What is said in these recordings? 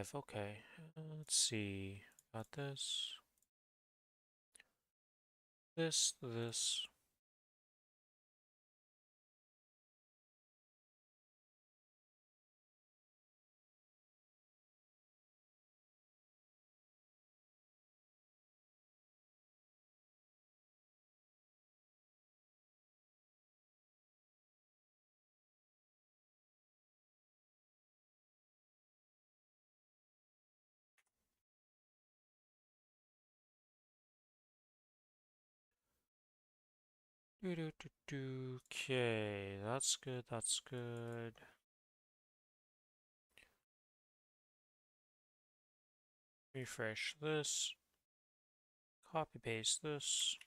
5. Okay. Let's see. Got this. This. Okay, that's good, that's good. Refresh this. Copy paste this.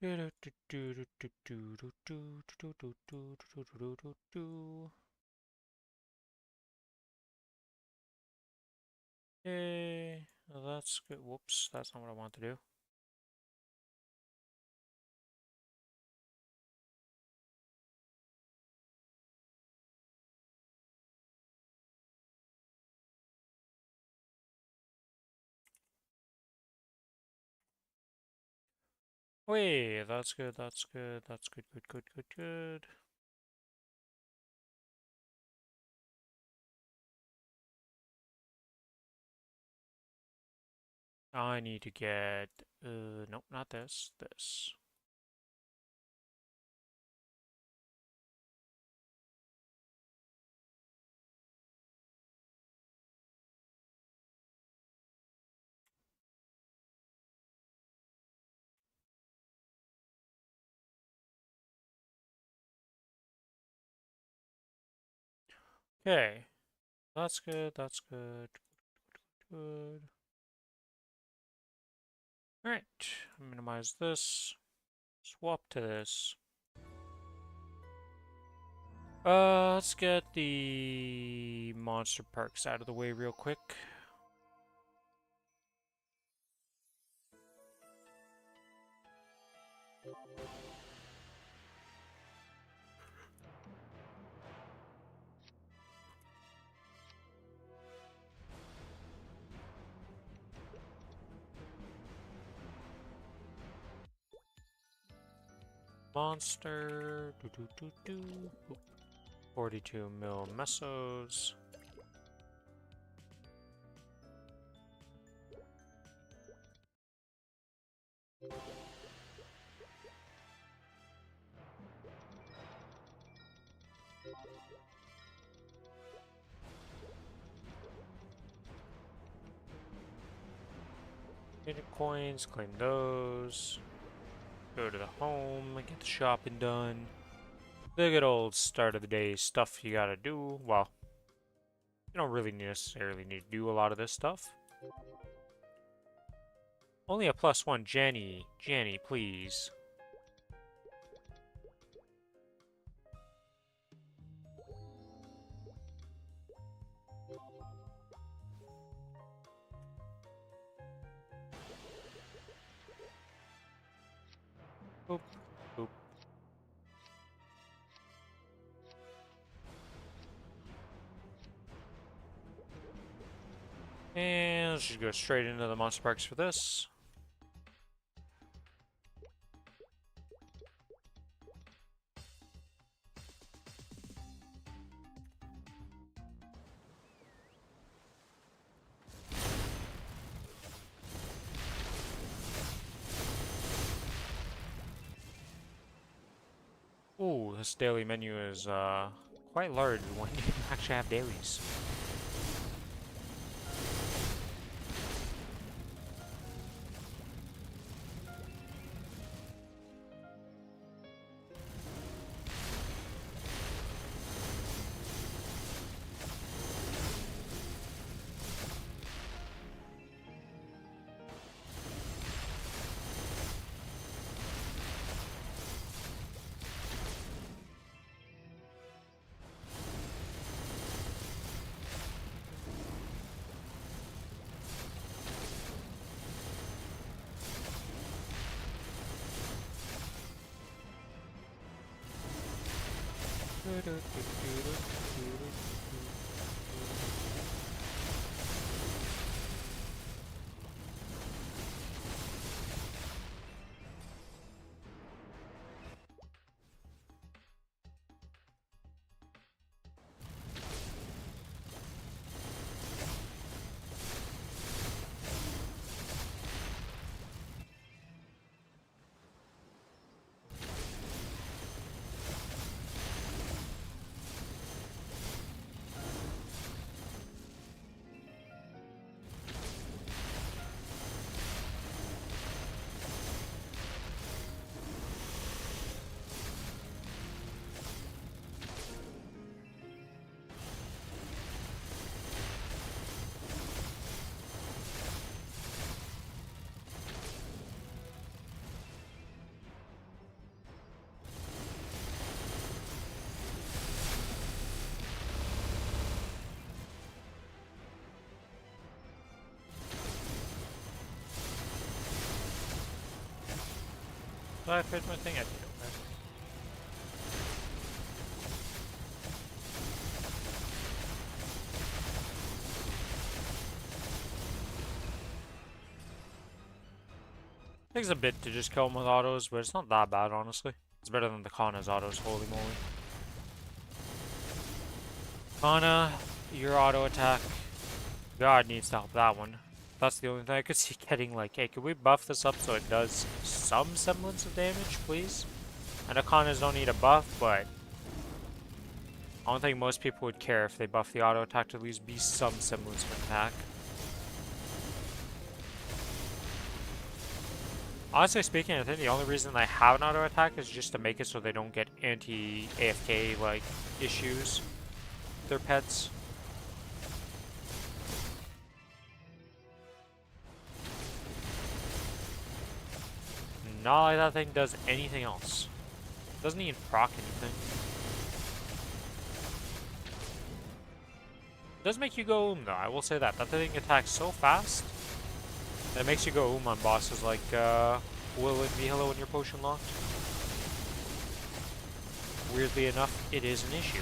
Okay, that's good. Whoops, that's not what I want to do. Wait, that's good, that's good, that's good. I need to get, nope, not this, this. Okay, that's good, that's good, good. Alright, minimize this, swap to this. Let's get the monster perks out of the way real quick. Monster, 42 mil mesos. Unit coins, claim those. Go to the home, get the shopping done. The good old start of the day stuff you gotta do. Well, you don't really necessarily need to do a lot of this stuff. Only a +1, Jenny. Jenny, please. Boop, boop. And let's just go straight into the monster parks for this. Ooh, this daily menu is quite large when you actually have dailies. Did I fit my thing? I did. Okay. Takes a bit to just kill him with autos, but it's not that bad, honestly. It's better than the Kana's autos, holy moly. Kana, your auto attack. God needs to help that one. That's the only thing I could see getting, like, hey, could we buff this up so it does some semblance of damage, please? I know Kanas don't need a buff, but I don't think most people would care if they buff the auto attack to at least be some semblance of an attack. Honestly speaking, I think the only reason they have an auto attack is just to make it so they don't get anti-AFK like issues with their pets. Not like that thing does anything else. Doesn't even proc anything. It does make you go though, I will say that. That thing attacks so fast that it makes you go on bosses like Will and Vihilo when you're potion locked. Weirdly enough, it is an issue.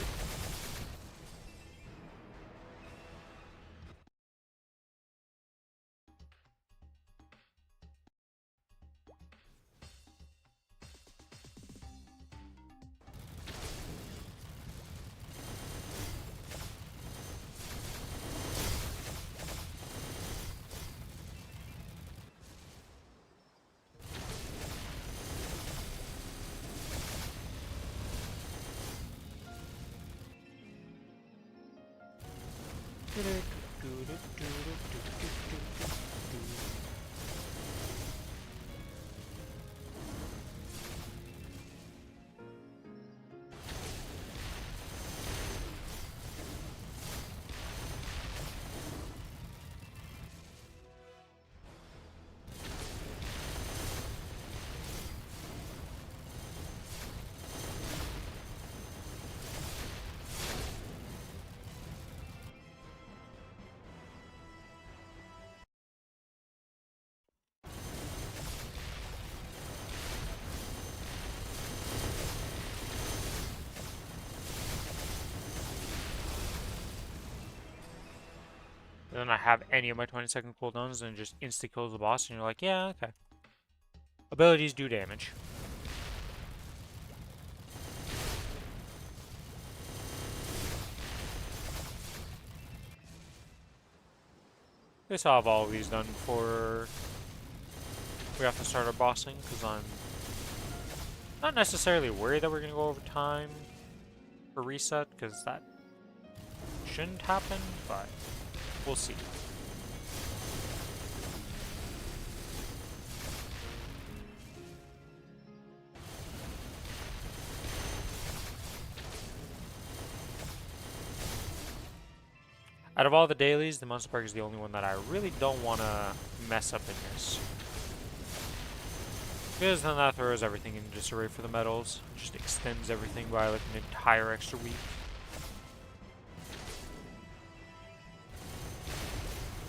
And then I have any of my 20-second cooldowns and just insta kills the boss, and you're like, yeah, okay. Abilities do damage. I guess I'll have all of these done before we have to start our bossing, because I'm not necessarily worried that we're going to go over time for reset, because that shouldn't happen, but we'll see. Out of all the dailies, the Monster Park is the only one that I really don't want to mess up in this. Because then that throws everything into disarray for the medals. It just extends everything by like an entire extra week.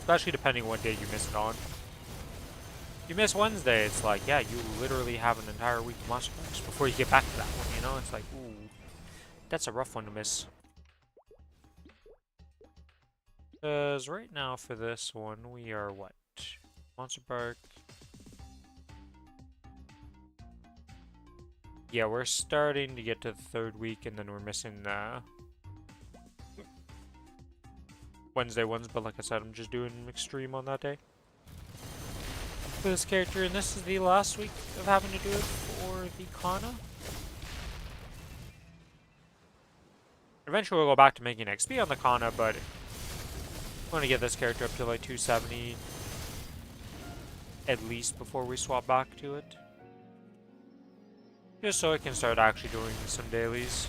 Especially depending on what day you miss it on. If you miss Wednesday, it's like, yeah, you literally have an entire week of Monster Parks before you get back to that one, you know? It's like, ooh, That's a rough one to miss. Because right now for this one, we are what? Monster Park. Yeah, we're starting to get to the third week, and then we're missing Wednesday ones, but like I said, I'm just doing extreme on that day for this character, and this is the last week of having to do it for the Kana. Eventually we'll go back to making XP on the Kana, but I want to get this character up to like 270 at least before we swap back to it. Just so I can start actually doing some dailies.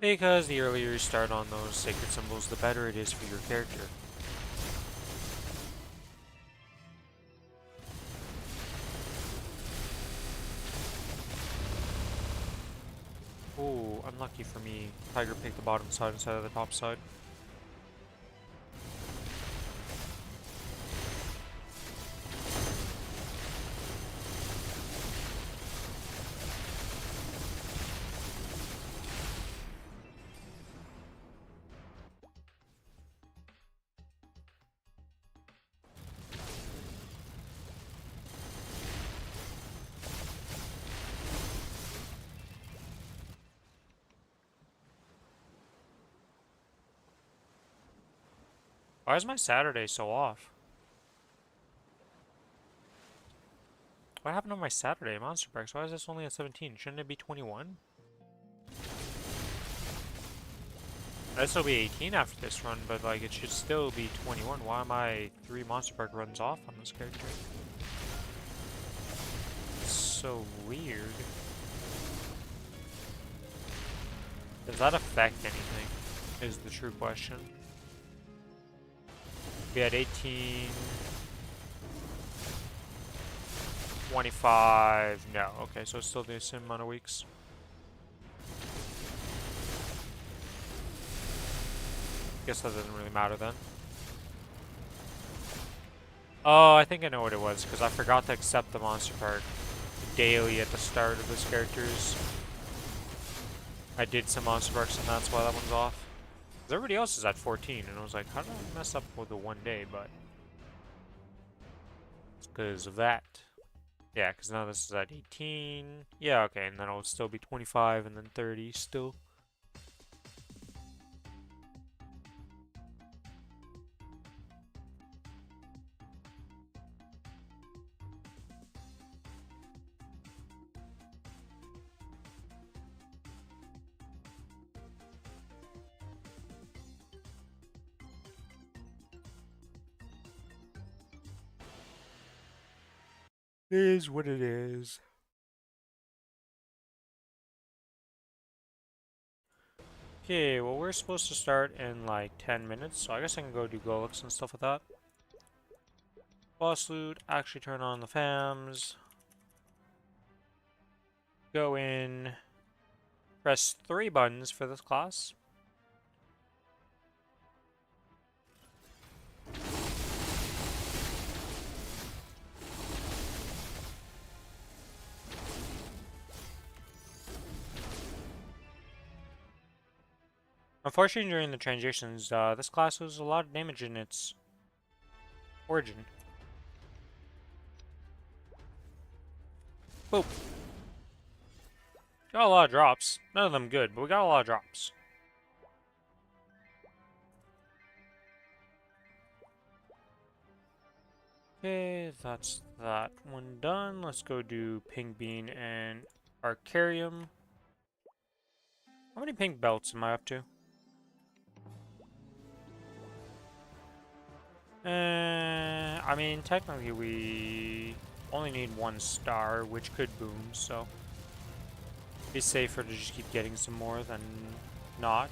Because the earlier you start on those sacred symbols, the better it is for your character. Ooh, unlucky for me. Tiger picked the bottom side instead of the top side. Why is my Saturday so off? What happened on my Saturday, Monster Parks? Why is this only at 17? Shouldn't it be 21? I'd still be 18 after this run, but like it should still be 21. Why am I 3 Monster Park runs off on this character? It's so weird. Does that affect anything? Is the true question. We had 18... 25... No, okay, so it's still the same amount of weeks. Guess that doesn't really matter then. Oh, I think I know what it was, because I forgot to accept the Monster Park daily at the start of this character's. I did some Monster Parks and that's why that one's off. Because everybody else is at 14, and I was like, how did I mess up with the one day, but... It's because of that. Yeah, because now this is at 18. Yeah, okay, and then it'll still be 25 and then 30 still. It is what it is. Okay, well we're supposed to start in like 10 minutes, so I guess I can go do Golux and stuff with that. Boss loot, actually turn on the fams. Go in. Press 3 buttons for this class. Unfortunately, during the transitions, this class was a lot of damage in its origin. Boop. Got a lot of drops. None of them good, but we got a lot of drops. Okay, that's that one done. Let's go do Pink Bean and Arcarium. How many pink belts am I up to? I mean, technically we only need 1 star, which could boom, so it'd be safer to just keep getting some more than not.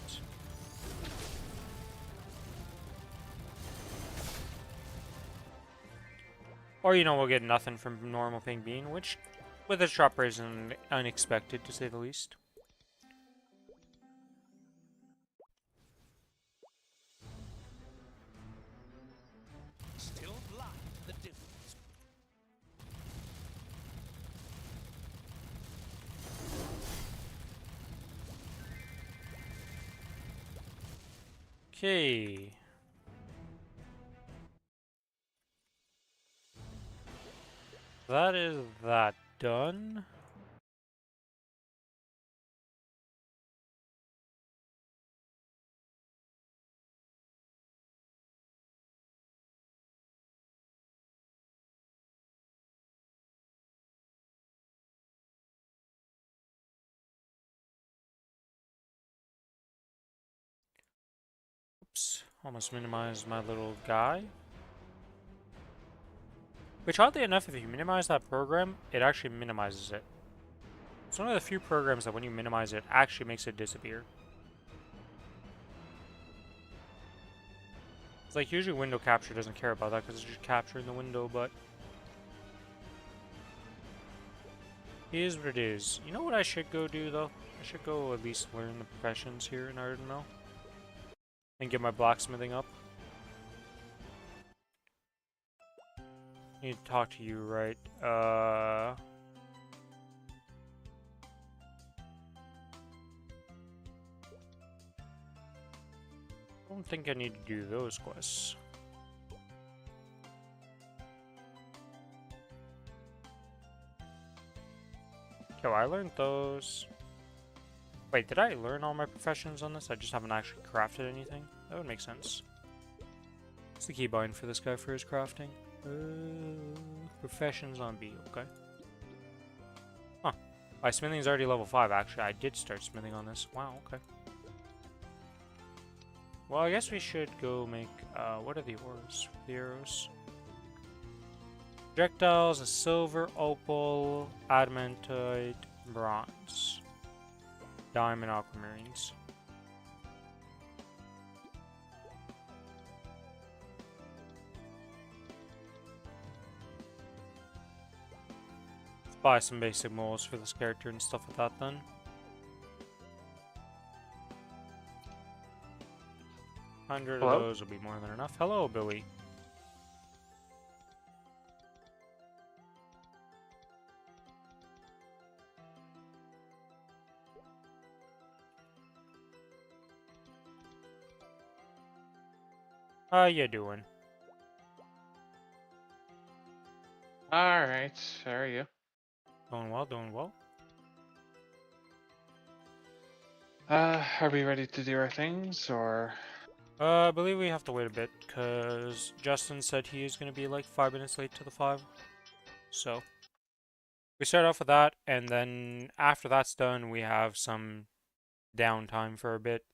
Or, you know, we'll get nothing from normal Pink Bean, which, with its drop rate, is unexpected, to say the least. Still blind to the difference. Okay. That is that done. Oops, almost minimized my little guy. Which, oddly enough, if you minimize that program, it actually minimizes it. It's one of the few programs that when you minimize it, actually makes it disappear. It's like, usually window capture doesn't care about that because it's just capturing the window, but... it is what it is. You know what I should go do, though? I should go at least learn the professions here in Ardenmill. And get my blacksmithing up. Need to talk to you, right? I don't think I need to do those quests. Okay, well, I learned those. Wait, did I learn all my professions on this? I just haven't actually crafted anything? That would make sense. What's the keybind for this guy for his crafting? Professions on B, okay. Huh. My smithing's already level 5, actually. I did start smithing on this. Wow, okay. Well, I guess we should go make, what are the ores? The arrows? Projectiles, a silver, opal, adamantite, bronze. Diamond, aquamarines. Let's buy some basic molds for this character and stuff like that then. Hundred of those will be more than enough. Hello, Billy. How you doing? Alright, how are you? Doing well, doing well. Are we ready to do our things, or? I believe we have to wait a bit, because Justin said he is going to be like 5 minutes late to the 5. So, we start off with that, and then after that's done, we have some downtime for a bit.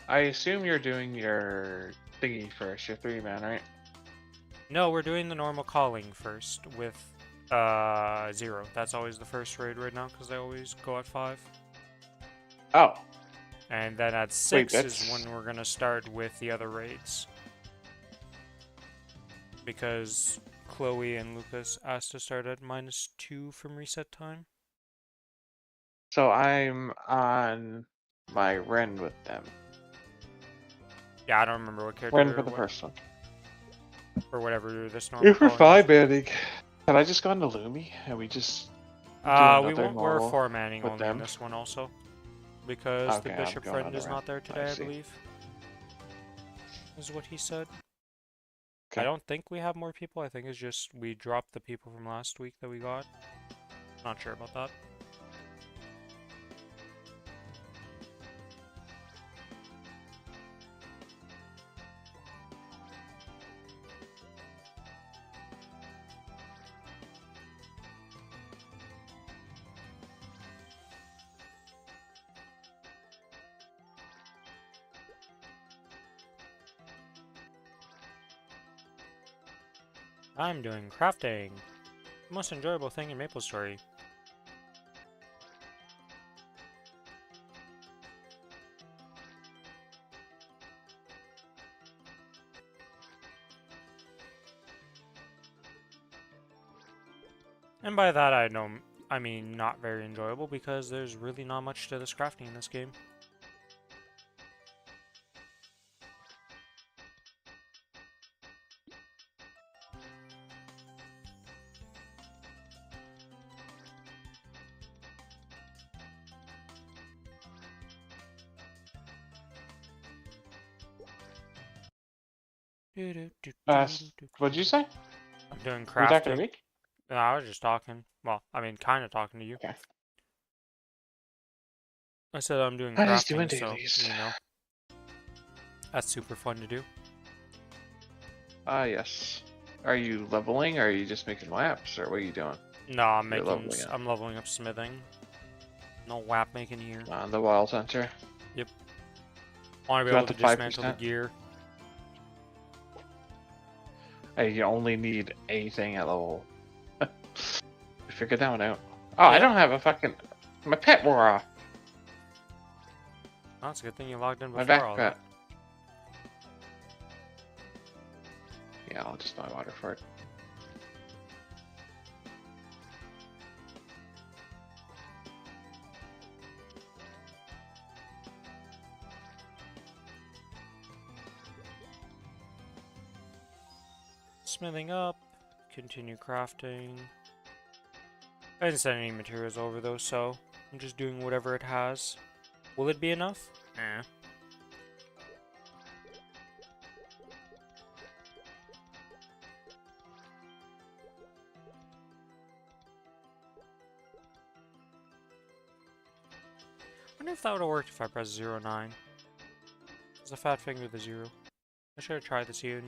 I assume you're doing your thingy first, your 3-man, right? No, we're doing the normal calling first with 0. That's always the first raid right now, because they always go at 5. Oh. And then at 6 Wait, is when we're going to start with the other raids. Because Chloe and Lucas asked to start at -2 from reset time. So I'm on my Ren with them. Yeah, I don't remember what Ren for character the first one. or whatever this normal If we're calling is. 5-manning, can I just go into Lumi and we just do another we're normal 4-manning with only them? in this one also. Because the Okay, bishop I'm going friend on the is Ren. not there today, I see. believe. Is what he said. Okay. I don't think we have more people. I think it's just we dropped the people from last week that we got. Not sure about that. I'm doing crafting. The most enjoyable thing in Maplestory. And by that I mean not very enjoyable because there's really not much to this crafting in this game. What'd you say? I'm doing Were you talking to crafting. me? No, I was just talking. Well, I mean, kind of talking to you. Okay. I said I'm doing I just doing crafting, so, dailies. you know, that's super fun to do. Ah, yes. Are you leveling, or are you just making laps, or what are you doing? No, I'm You're making, leveling up. I'm leveling up smithing. No WAP making here. On the Wild Hunter. Yep. Want to be You able want to the dismantle the 5%? gear. Hey, you only need anything at level. We figured that one out. Oh, I Yeah. don't have a fucking. My pet wore off. Oh, it's a good thing you logged in My before back all pet. that. Yeah, I'll just buy water for it. Smithing up. Continue crafting. I didn't send any materials over though, so I'm just doing whatever it has. Will it be enough? Eh. I wonder if that would have worked if I pressed 09. It's a fat finger, the 0. I should have tried this here, and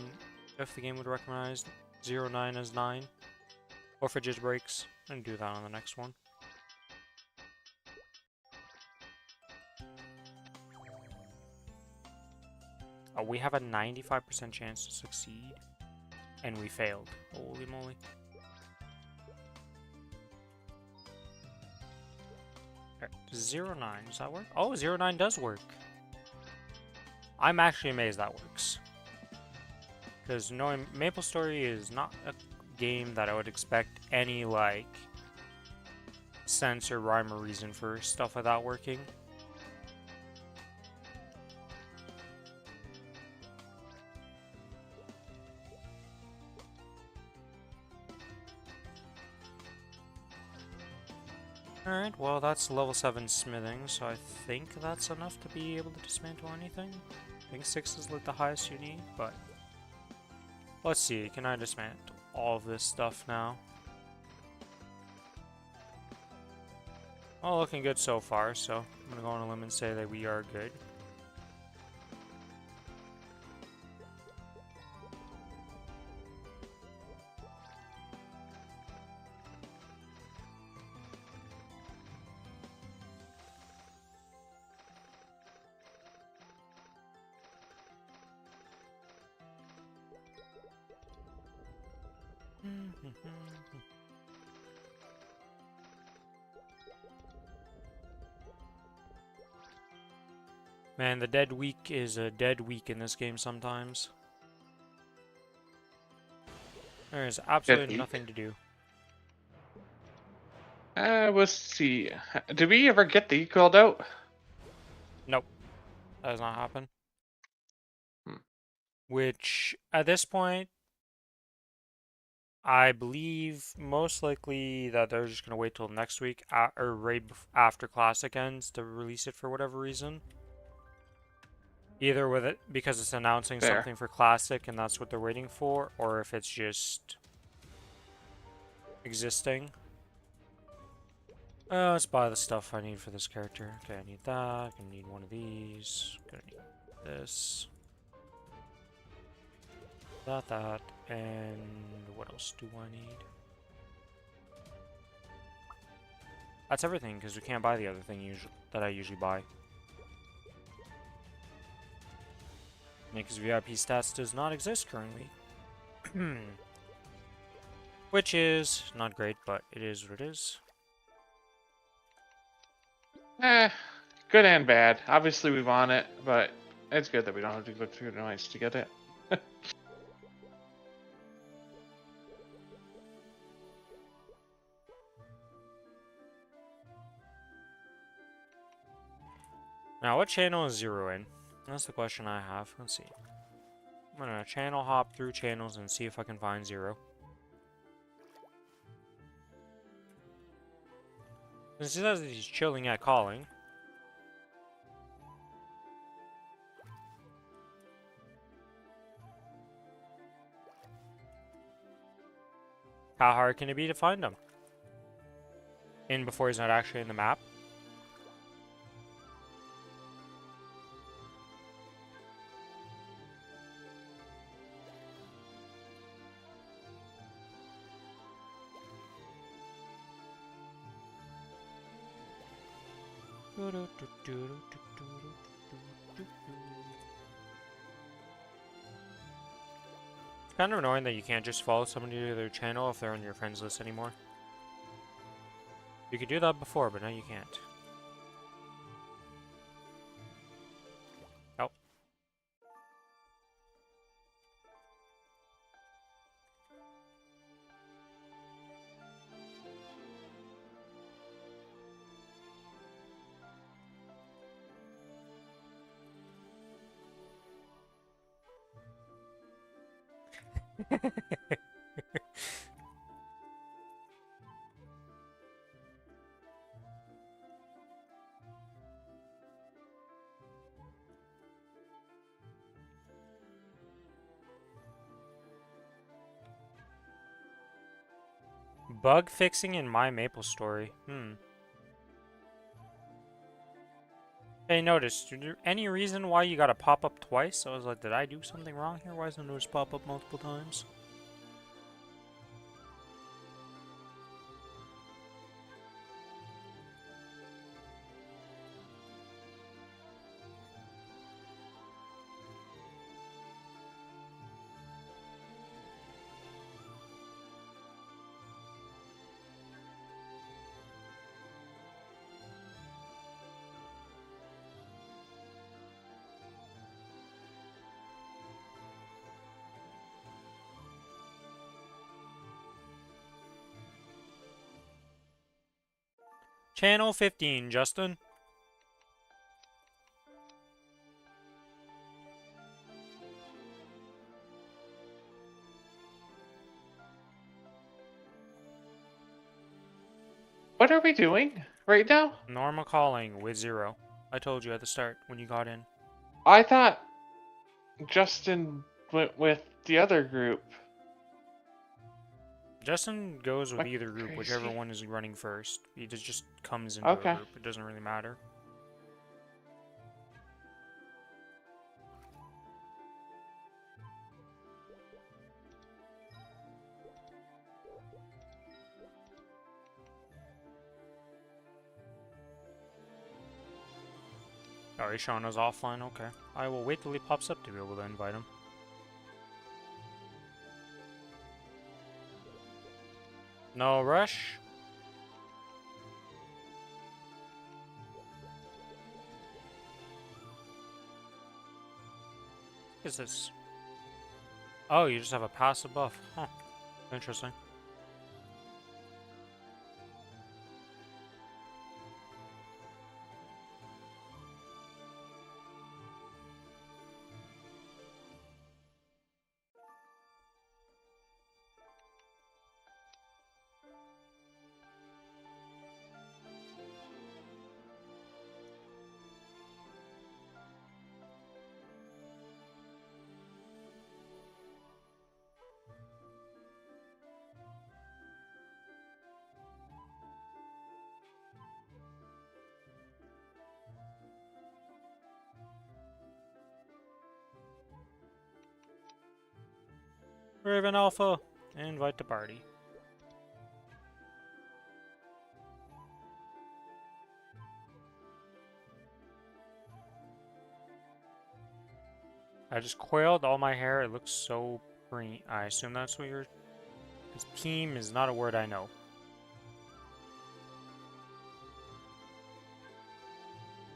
if the game would recognize 09 as 9. Or if it just breaks. And do that on the next one. Oh, we have a 95% chance to succeed. And we failed. Holy moly. Alright, 09, does that work? Oh, 09 does work. I'm actually amazed that works. Because knowing Maplestory is not a game that I would expect any, like, sense or rhyme or reason for stuff like that working. Alright, well that's level 7 smithing, so I think that's enough to be able to dismantle anything. I think 6 is like the highest you need, but... Let's see, can I dismantle all of this stuff now? All looking good so far, so I'm gonna go on a limb and say that we are good. Man, the dead week is a dead week in this game sometimes. There is Good absolutely week. nothing to do. We'll see. Did we ever get the called out? Nope, that does not happen. Hmm. Which, at this point, I believe most likely that they're just going to wait till next week, or right after Classic ends, to release it for whatever reason. Either with it because it's announcing There. something for Classic and that's what they're waiting for, or if it's just existing. Let's buy the stuff I need for this character. Okay, I need that. I need one of these. Gonna need this. That, and what else do I need? That's everything, because we can't buy the other thing that I usually buy. Because VIP stats does not exist currently. Which is not great, but it is what it is. Good and bad. Obviously we want it, but it's good that we don't have to go through the noise to get it. Now, what channel is 0 in? That's the question I have. Let's see. I'm gonna channel hop through channels and see if I can find 0. Since he says that he's chilling at calling. How hard can it be to find him? In before he's not actually in the map? It's kind of annoying that you can't just follow somebody to their channel if they're on your friends list anymore. You could do that before, but now you can't. Oh. Bug fixing in my Maplestory. Hey, notice, is there any reason why you gotta pop up twice? I was like, did I do something wrong here? Why does the notice pop up multiple times? Channel 15, Justin. What are we doing right now? Normal calling with 0. I told you at the start when you got in. I thought Justin went with the other group. Justin goes with What either group, whichever crazy? one is running first. He just comes into a Okay. group. It doesn't really matter. Oh, he's showing us offline? Okay. I will wait till he pops up to be able to invite him. No rush. What is this? Oh, you just have a passive buff. Huh. Interesting. Raven Alpha, invite to party. I just coiled all my hair. It looks so green. I assume that's what you're... Because team is not a word I know.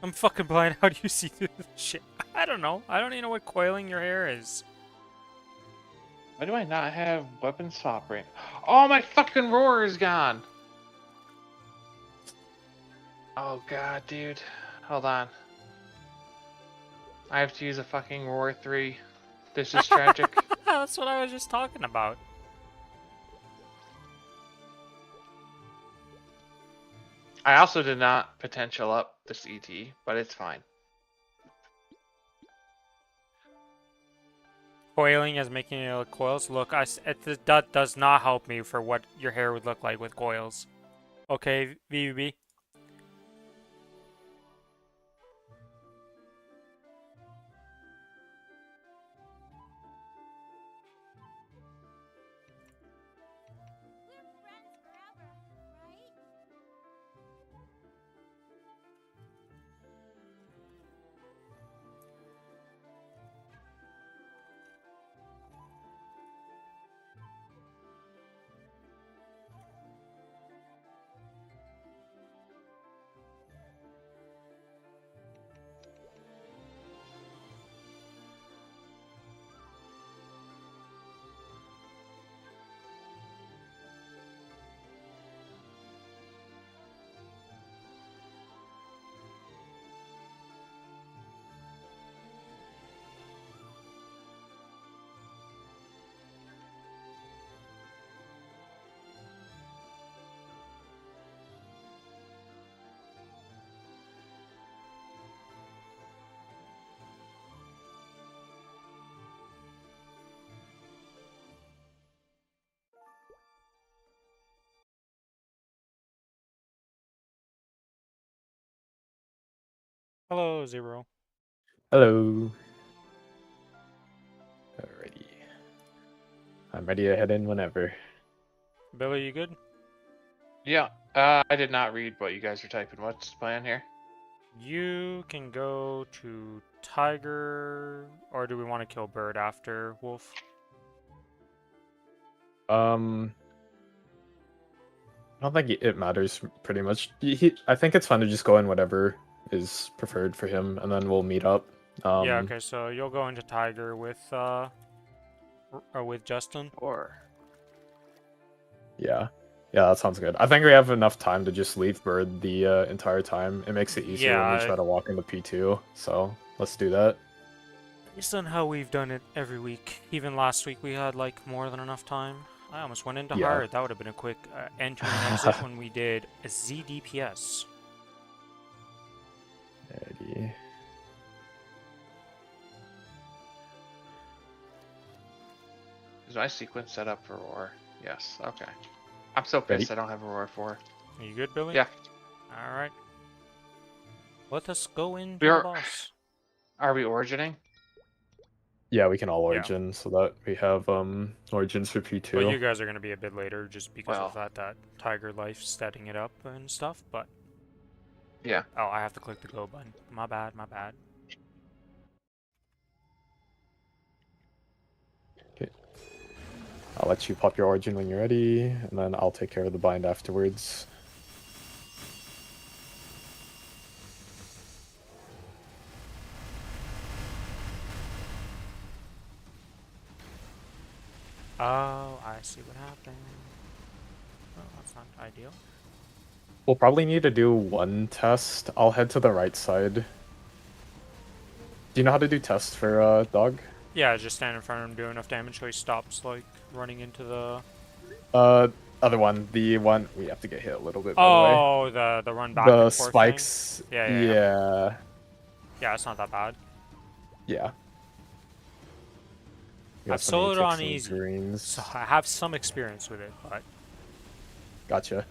I'm fucking blind. How do you see through this shit? I don't know. I don't even know what coiling your hair is. Why do I not have weapon swap ring? Oh, my fucking roar is gone. Oh god, dude. Hold on. I have to use a fucking roar 3. This is tragic. That's what I was just talking about. I also did not potential up this ET, but it's fine. Coiling is making it look coils. Look, that does not help me for what your hair would look like with coils. Okay, VVB. Hello, Zero. Hello. Alrighty. I'm ready to head in whenever. Billy, you good? Yeah. I did not read what you guys are typing. What's the plan here? You can go to Tiger, or do we want to kill Bird after Wolf? I don't think it matters pretty much. I think it's fun to just go in whatever is preferred for him, and then we'll meet up. Yeah, okay, so you'll go into Tiger with Justin. Or Yeah. Yeah, that sounds good. I think we have enough time to just leave Bird the entire time. It makes it easier when we Yeah, try to walk into P2, so let's do that. based on how we've done it every week. Even last week we had like more than enough time. I almost went into Yeah. hard. That would have been a quick enter and exit when we did a ZDPS. Alrighty. is my sequence set up for Roar? Yes. Okay. I'm so Ready? pissed I don't have a Roar 4. Are you good, Billy? Yeah. Alright. Let us go into We the are. boss. Are we origining? Yeah, we can all Yeah. origin so that we have origins for P2. But you guys are going to be a bit later just because of Well. that Tiger Life setting it up and stuff, but... Yeah. Oh, I have to click the go button. My bad, my bad. Okay. I'll let you pop your origin when you're ready, and then I'll take care of the bind afterwards. Oh, I see what happened. Well, that's not ideal. We'll probably need to do one test. I'll head to the right side. Do you know how to do tests for dog? Yeah, just stand in front of him, do enough damage so he stops, like, running into the... Other one. The one we have to get hit a little bit, by Oh, the run back the way. The and forth spikes. thing? Yeah. Yeah. Yeah, it's not that bad. Yeah. I've That's when you soloed take on some easy, greens. so I have some experience with it, but... Gotcha.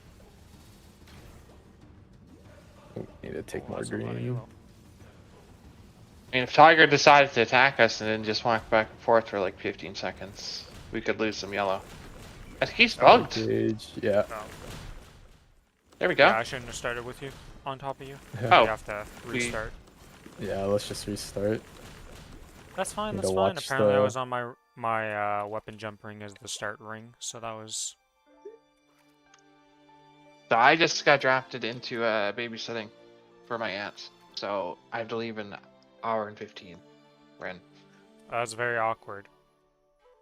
Ooh, need to take more that's a lot of green. yellow. I mean, if Tiger decided to attack us and then just walk back and forth for like 15 seconds, we could lose some yellow. I think he's bugged. Gauge. Yeah. Oh. There we go. Yeah, I shouldn't have started with you, on top of you. Oh. You have to restart. Yeah, let's just restart. That's fine, Need that's to fine. watch Apparently I the- was on my weapon jump ring as the start ring, so that was... So I just got drafted into babysitting for my aunt. So I have to leave in an hour and 15. We're in. That was very awkward.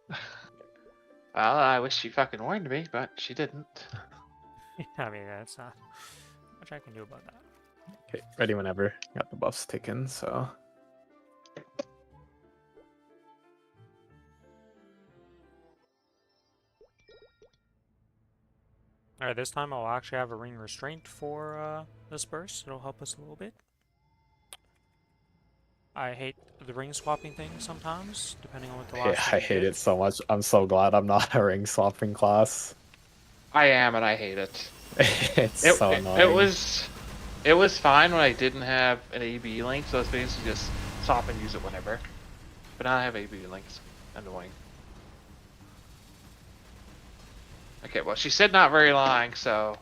Well, I wish she fucking warned me, but she didn't. I mean, that's not much I can do about that. Okay, ready whenever. Got the buffs taken, so. Alright, this time I'll actually have a ring restraint for this burst. It'll help us a little bit. I hate the ring swapping thing sometimes, depending on what the Yeah, last thing I you hate did. it so much. I'm so glad I'm not a ring swapping class. I am, and I hate it. It's It, so it, it annoying. was it was fine when I didn't have an AB link, so it's basically just swap and use it whenever. But now I have AB links. Annoying. Okay, well she said not very long, so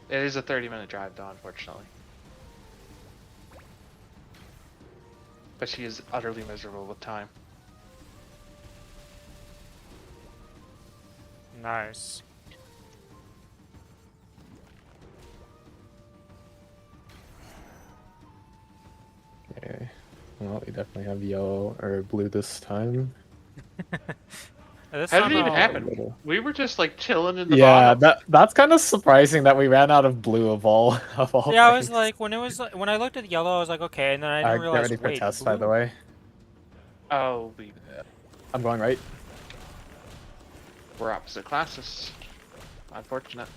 it is a 30-minute drive though, unfortunately. But she is utterly miserable with time. Nice. Okay. Well, we definitely have yellow or blue this time. This How did time it even A I'll... happen? little. We were just like chilling in the Yeah, bottom. that's kind of surprising that we ran out of blue of all of all Yeah, I was things. like, when I looked at yellow, I was like, okay, and then I didn't Get realize, ready for wait, test, by the blue. way. Oh, I'm going right. we're opposite classes. Unfortunate.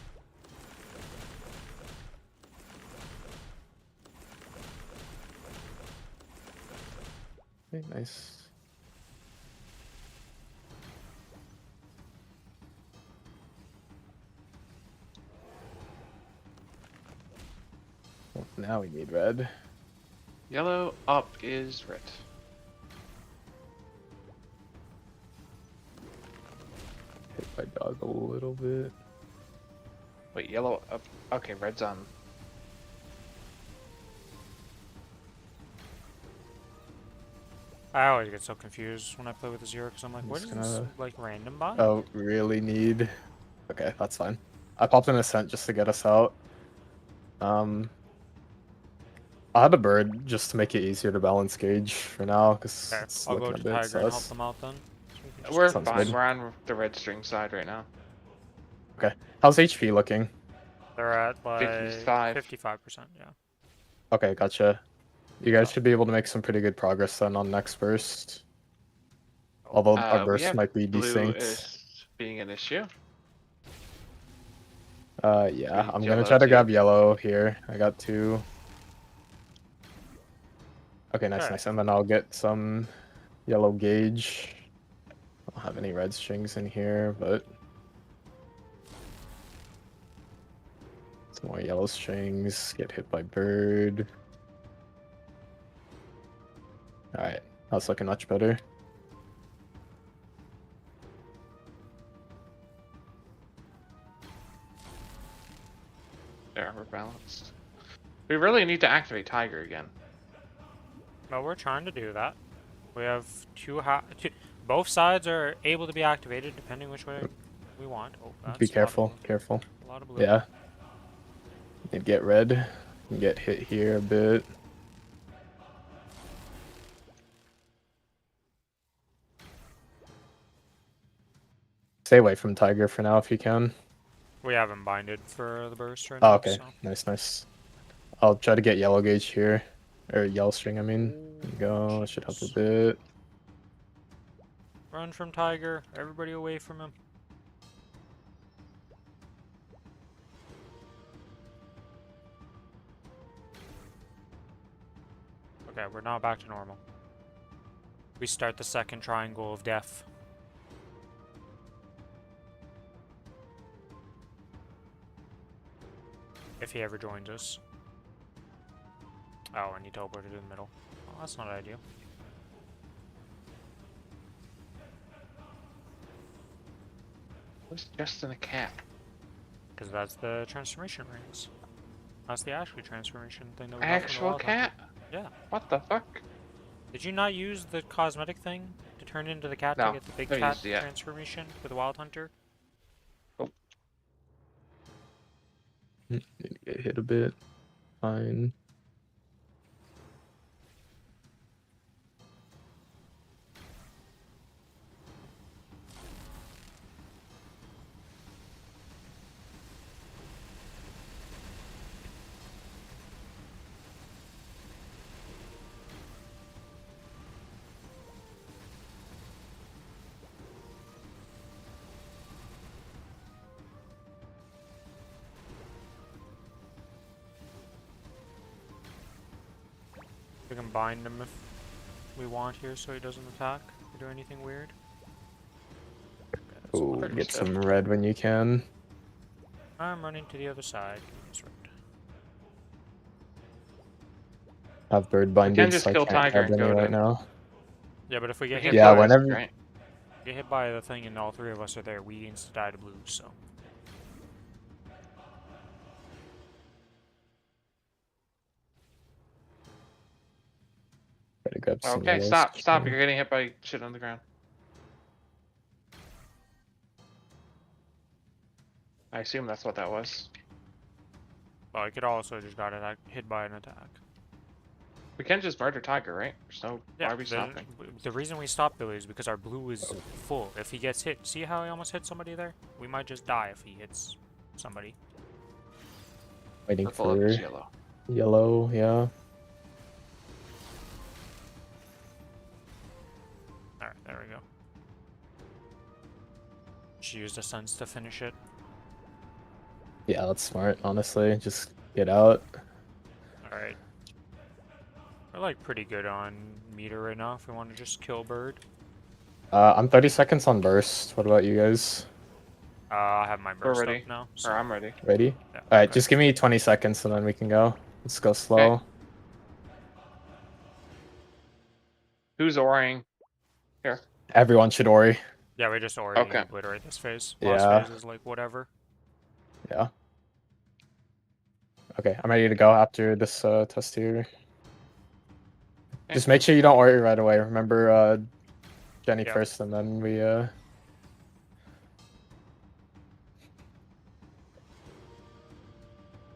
Okay, nice. Well, now we need red. Yellow up is red. Hit my dog a little bit. Wait, yellow up. Okay, red's on. I always get so confused when I play with the zero, because I'm like, I'm what just is this, gonna. like, random buy? Oh, really need. Okay, that's fine. I popped an ascent just to get us out. Um, I had a bird just to make it easier to balance gauge for now, because Okay, it's I'll go looking a to bit Tiger and help sus. them out then. So we can just We're Sounds fine. good. We're on the red string side right now. Okay, how's HP looking? They're at like 55. 55%, yeah. Okay, gotcha. You guys So, should be able to make some pretty good progress then on next burst. Although our We burst have might be blue desynced. is being an issue. We Yeah, need I'm gonna yellow try to too. grab yellow here. I got two. Okay, nice, okay. nice. And then I'll get some yellow gauge. I don't have any red strings in here, but some more yellow strings. Get hit by bird. Alright, that's looking much better. There, we're balanced. We really need to activate Tiger again. No, we're trying to do that. We have both sides are able to be activated depending which way we want. Oh, Be that's a lot of blue. careful, careful. A lot of blue. Yeah. And get red. And get hit here a bit. Stay away from Tiger for now if you can. We haven't binded for the burst right Oh, now, okay. so. Nice, nice. I'll try to get yellow gauge here. Or yellow string, I mean. There you go. That should help a Jeez. bit. Run from Tiger. Everybody away from him. Okay, we're now back to normal. We start the second triangle of death. If he ever joins us. Oh, and he teleported to the middle. Well, that's not ideal. What's just in a cat? Because that's the transformation rings. That's the actual transformation thing that we got from the Actual Wild Hunter. cat? Yeah. What the fuck? Did you not use the cosmetic thing to turn into the cat to No, get the big haven't cat used it yet. transformation with the Wild Hunter? Need to get hit a bit. Fine. We can bind him if we want here so he doesn't attack or do anything weird. Ooh, pretty get stiff. some red when you can. I'm running to the other side. That's right. Have bird We binded, can just so I kill can't Tiger grab and any go right to. now. Yeah, but if we We get can hit, Yeah, kill Isaac, whenever- right? get hit by the thing and all three of us are there, we insta die to blue, so. Gotta grab some Okay, yellows. stop! You're getting hit by shit on the ground. I assume that's what that was. Well, I could also just got hit by an attack. We can just murder Tiger, right? There's no. Why are we the, stopping? the reason we stopped Billy is because our blue is full. If he gets hit, see how he almost hit somebody there? We might just die if he hits somebody. Waiting Purple up for is yellow. yellow, yeah. Alright, there we go. She used the suns to finish it. Yeah, that's smart, honestly. Just get out. Alright. We're like pretty good on meter right now if we want to just kill bird. I'm 30 seconds on burst. What about you guys? I have my We're burst ready. up now. Or So, I'm ready. Ready? yeah, Alright, okay. just give me 20 seconds and then we can go. Let's go slow. Who's oring? Here. Everyone should Ori. Yeah, we just already Okay. obliterate this phase. Yeah. Last phase is like whatever. Yeah. Okay, I'm ready to go after this test here. Okay. Just make sure you don't Ori right away. Remember Jenny Yeah. first and then we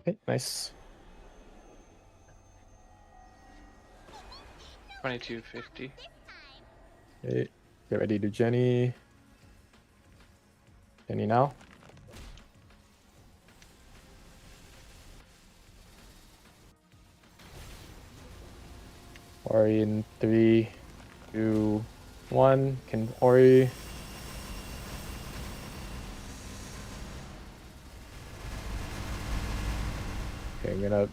Okay, nice. 2250. Okay, get ready to Jenny. Jenny now. Ori in 3, 2, 1. Can Ori. Okay, I'm gonna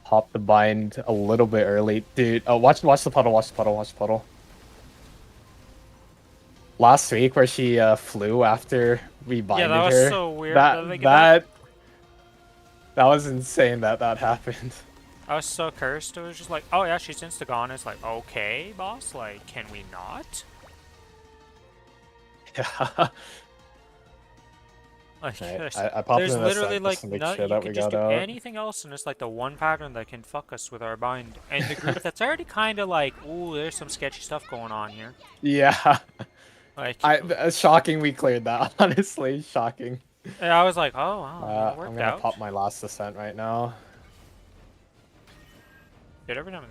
pop the bind a little bit early. Dude, oh, watch the puddle, watch the puddle, watch the puddle. Last week where she flew after we binded Yeah, that was her. so weird. That was insane that happened. I was so cursed. It was just like, oh yeah, she's insta gone. It's like, okay, boss. Like, can we not? Yeah. Like, Right, I popped there's in literally just like to make no, sure you that can we just got do out. anything else, and it's like the one pattern that can fuck us with our bind. And the group that's already kind of like, ooh, there's some sketchy stuff going on here. Yeah. Like, Shocking we cleared that, honestly. Shocking. I was like, oh wow, it worked I'm gonna out. pop my last ascent right now. Dude, every time.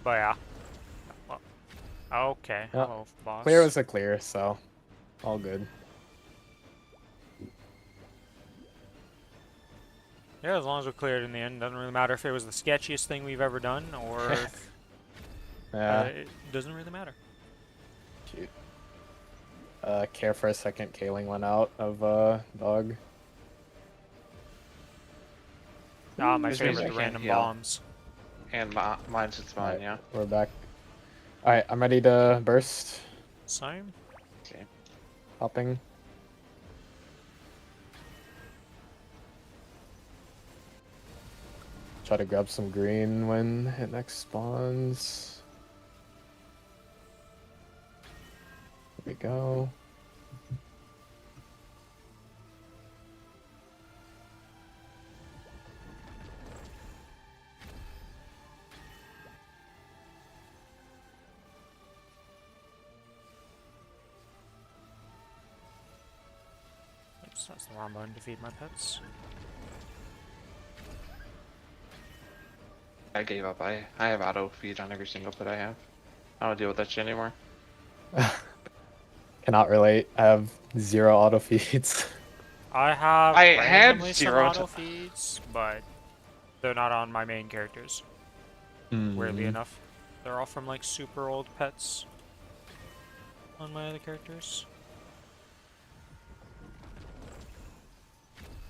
But yeah. Well, okay. Yeah. Hello, boss. Clear was a clear, so all good. Yeah, as long as we cleared in the end, doesn't really matter if it was the sketchiest thing we've ever done or if, Yeah. it doesn't really matter. Shoot. Care for a second. Kaling went out of dog. Ah, my This means favorite, I the can't random heal. bombs. And mine's it's mine, Alright, yeah. we're back. Alright, I'm ready to burst. Same. Okay. Hopping. Try to grab some green when it next spawns. Here we go. Oops, that's the wrong button to feed my pets. I gave up. I have auto feed on every single pet I have. I don't deal with that shit anymore. Cannot relate. I have 0 auto feeds. I have I had randomly 0 some auto feeds, but they're not on my main characters. Weirdly enough, they're all from like super old pets. on my other characters.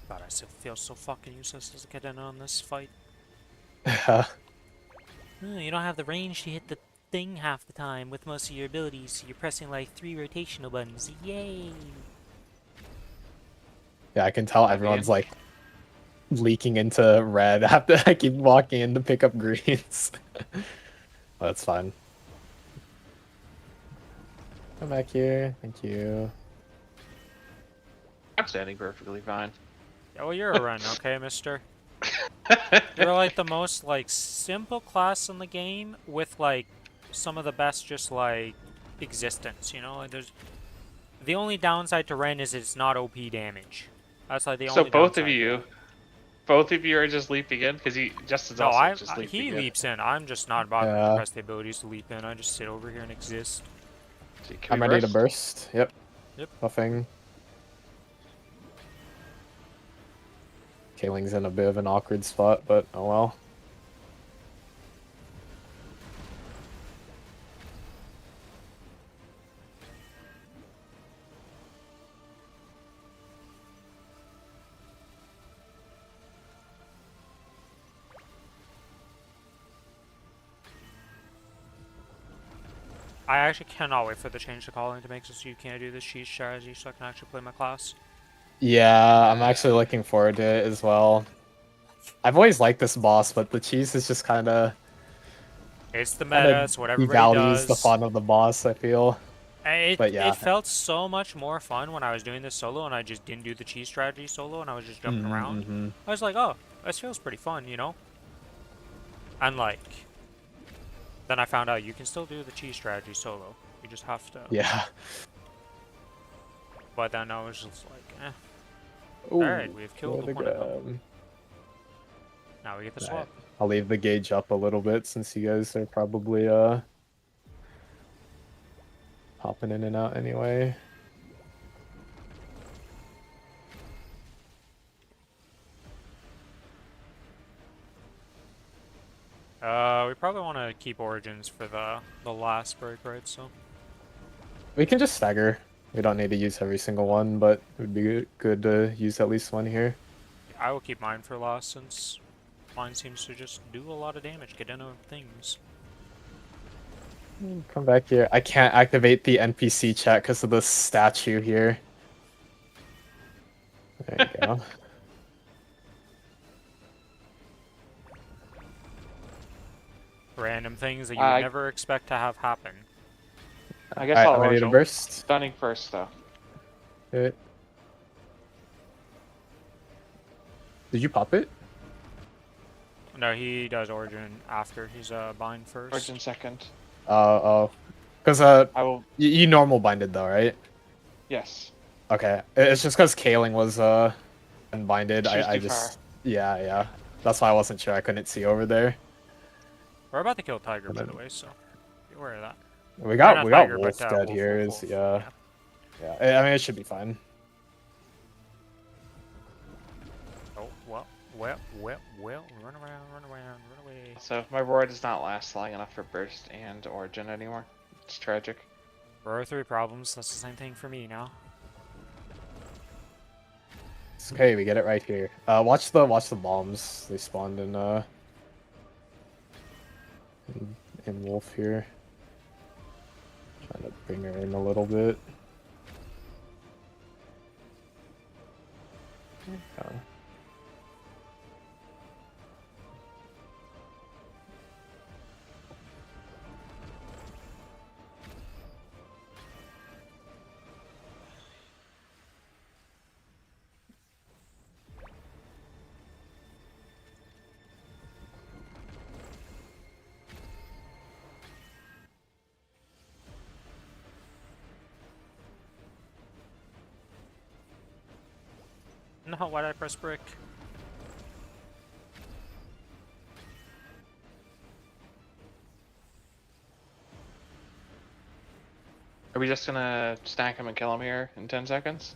God, I still feel so fucking useless as a Cadena on this fight. You don't have the range to hit the thing half the time with most of your abilities, so you're pressing like 3 rotational buttons. Yay! Yeah, I can tell I everyone's mean- like leaking into red after I keep walking in to pick up greens. That's fine. Come back here. Thank you. I'm standing perfectly fine. Yeah, well, you're a run, okay, mister? You're like the most like simple class in the game with like some of the best just like existence, you know? Like there's the only downside to Ren is it's not OP damage. That's like the So only downside. both of you are just leaping in because Justin's No, also just leaping he in. leaps in. I'm just not bothering to Yeah. press the abilities to leap in. I just sit over here and exist. So can I'm we ready to burst? burst. Yep. Yep. Buffing. Kayling's in a bit of an awkward spot, but oh well. I actually cannot wait for the change to calling to make so you can't do this cheese strategy so I can actually play my class. Yeah, I'm actually looking forward to it as well. I've always liked this boss, but the cheese is just kind of It's the meta, it's what everybody devalues the does. fun of the boss, I feel. But yeah. It felt so much more fun when I was doing this solo and I just didn't do the cheese strategy solo and I was just jumping around. Mm-hmm. I was like, oh, this feels pretty fun, you know? And like, then I found out you can still do the cheese strategy solo. You just have to. Yeah. But then I was just like, eh. Ooh, Alright, we've killed what a one of them. grab. Now we get the Alright, swap. I'll leave the gauge up a little bit since you guys are probably hopping in and out anyway. We probably want to keep Origins for the last break, right? So We can just stagger. We don't need to use every single one, but it would be good to use at least one here. I will keep mine for last since mine seems to just do a lot of damage, get into things. Come back here. I can't activate the NPC chat because of the statue here. There you go. Random things that you would never expect to have happen. I guess Alright, I'll I'm ready to Rogel. burst. Stunning first, though. Okay. Did you pop it? No, he does Origin after. He's bind first. Origin second. Oh. Because I will. you normal binded though, right? Yes. Okay. It's just because Kaling was unbinded. She was I too just far. yeah. That's why I wasn't sure. I couldn't see over there. We're about to kill Tiger, by the way, so be aware of that. We got not Wolf Tiger, but, dead Wolf, here. Wolf. Yeah. I mean, it should be fine. Oh, well, run around, run away. So my roar does not last long enough for burst and origin anymore. It's tragic. Row 3 problems, that's the same thing for me now. It's okay, we get it right here. Watch the bombs. They spawned in Wolf here. Trying to bring her in a little bit. Oh. No, why did I press brick? Are we just gonna stack him and kill him here in 10 seconds?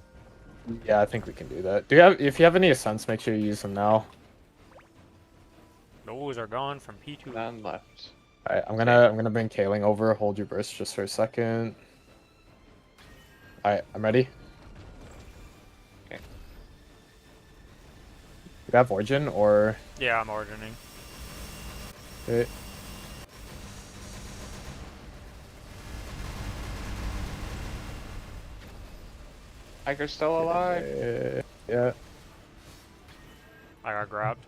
Yeah, I think we can do that. If you have any ascents, make sure you use them now. Those are gone from P2. None left. Alright, I'm gonna bring Kaling over. Hold your burst just for a second. Alright, I'm ready. Okay. You have Origin or... Yeah, I'm ordering. Okay. Tiger's still alive. Yeah, I got grabbed.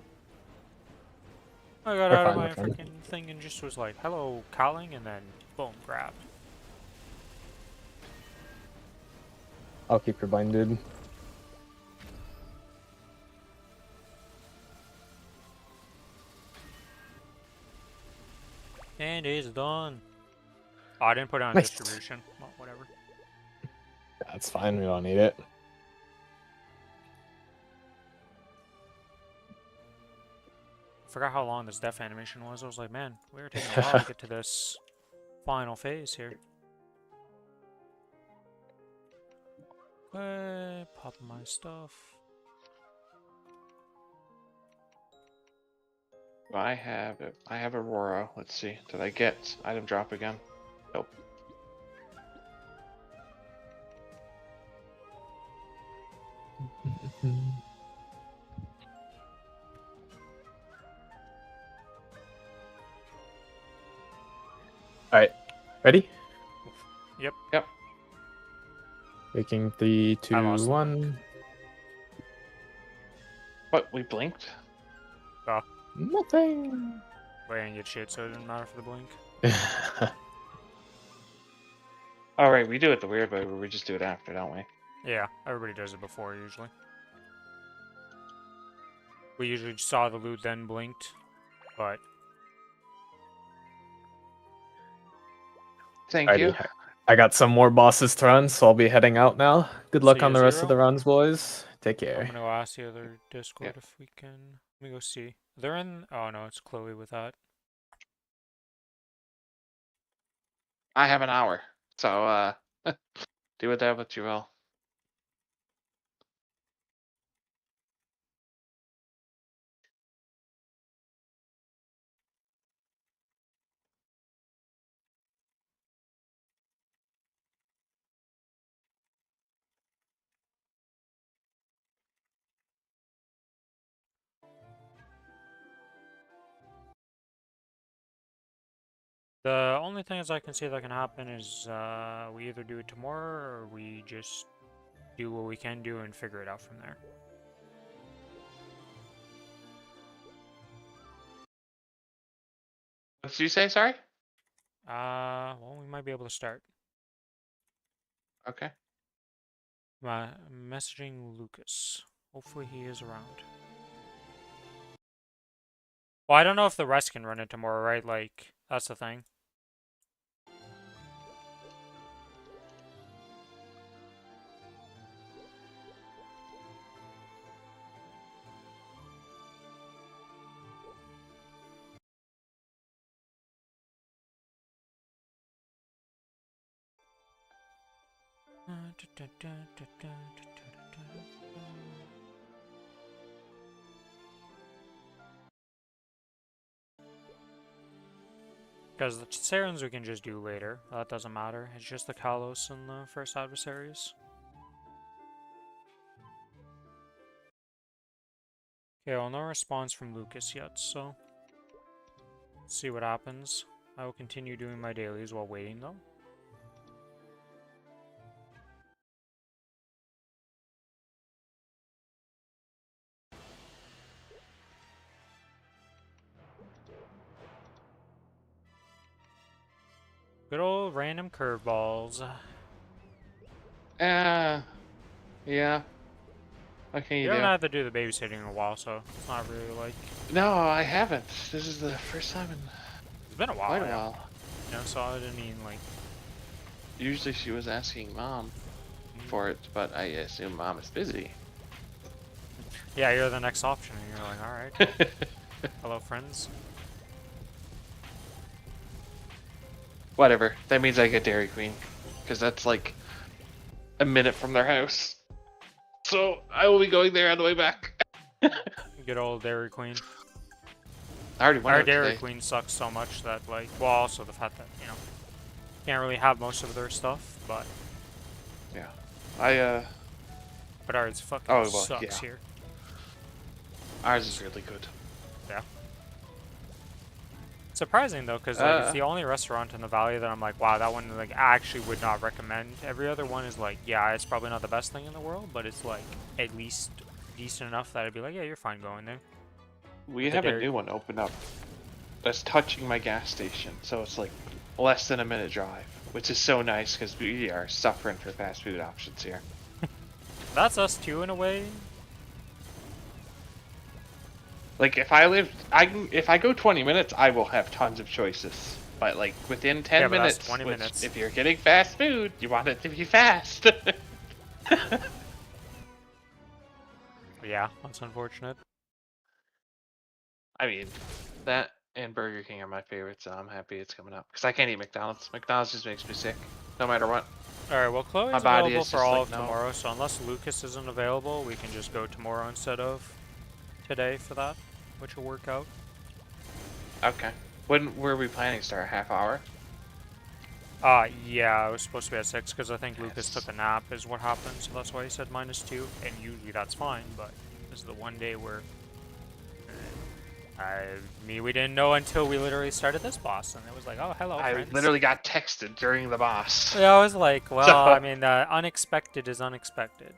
I got we're out of fine, my we're fine. freaking thing and just was like, hello, calling, and then boom, grabbed. I'll keep your blinded. And it's done. Oh, I didn't put it on Nice. distribution. Well, whatever. That's fine, we don't need it. I forgot how long this death animation was. I was like, man, we were taking a while to get to this final phase here. Okay, popping my stuff. I have Aurora. Let's see. Did I get item drop again? Nope. Alright, ready? Yep. Yep. Making 3, 2, I lost 1. What? We blinked? Oh, Nothing. but I didn't get shit, so it didn't matter for the blink. All right, we do it the weird way, where we just do it after, don't we? Yeah, everybody does it before usually. We usually saw the loot then blinked, but Thank Alrighty, you. I got some more bosses to run, so I'll be heading out now. Good luck See on ya, the rest of Zero. the runs, boys. Take I'm care. gonna go ask the other Discord if we can. Let me go see. They're in. Oh no, it's Chloe with that. I have an hour, so do with that what you will. The only things I can see that can happen is we either do it tomorrow or we just do what we can do and figure it out from there. What did you say? Sorry. Well, we might be able to start. Okay. Messaging Lucas. Hopefully he is around. Well, I don't know if the rest can run it tomorrow, right? Like, that's the thing. Because the Sarens we can just do later. That doesn't matter. It's just the Kalos and the first adversaries. Okay, well, no response from Lucas yet, so... let's see what happens. I will continue doing my dailies while waiting, though. Good old random curveballs. Yeah. What can you You do? haven't had to do the babysitting in a while, so it's not really like... No, I haven't. This is the first time in It's been a while, quite a yeah. while. You know, so I didn't mean, like... Usually she was asking mom for it, but I assume mom is busy. Yeah, you're the next option, and you're like, alright. Hello, friends. Whatever. That means I get Dairy Queen, because that's like a minute from their house. So I will be going there on the way back. Good old Dairy Queen. I already went Our out Dairy today. Queen sucks so much that, like... well, also the fact that, you know... can't really have most of their stuff, but... Yeah. But ours fucking Oh well, sucks yeah. here. Ours is really good. Yeah. Surprising though, because like it's the only restaurant in the valley that I'm like, wow, that one like I actually would not recommend. Every other one is like, yeah, it's probably not the best thing in the world, but it's like at least decent enough that I'd be like, yeah, you're fine going there. We With the have a dairy. new one open up that's touching my gas station, so it's like less than a minute drive, which is so nice because we are suffering for fast food options here. That's us too in a way. Like if if I go 20 minutes, I will have tons of choices. But like within 10 Yeah, but that's minutes, 20 which minutes. if you're getting fast food, you want it to be fast. Yeah, that's unfortunate. I mean, that and Burger King are my favorites, so I'm happy it's coming up. Because I can't eat McDonald's. McDonald's just makes me sick, no matter what. Alright, well, My Chloe's body available is for just all like, of no. tomorrow, so unless Lucas isn't available, we can just go tomorrow instead of today for that, which will work out. Okay. When were we planning to start? Half hour? Yeah, I was supposed to be at 6 because I think Lucas Yes. took a nap is what happened, so that's why he said -2, and usually that's fine, but this is the one day where we didn't know until we literally started this boss, and it was like, oh, hello, I friends. literally got texted during the boss. Yeah, I was like, well, I So mean, unexpected is unexpected.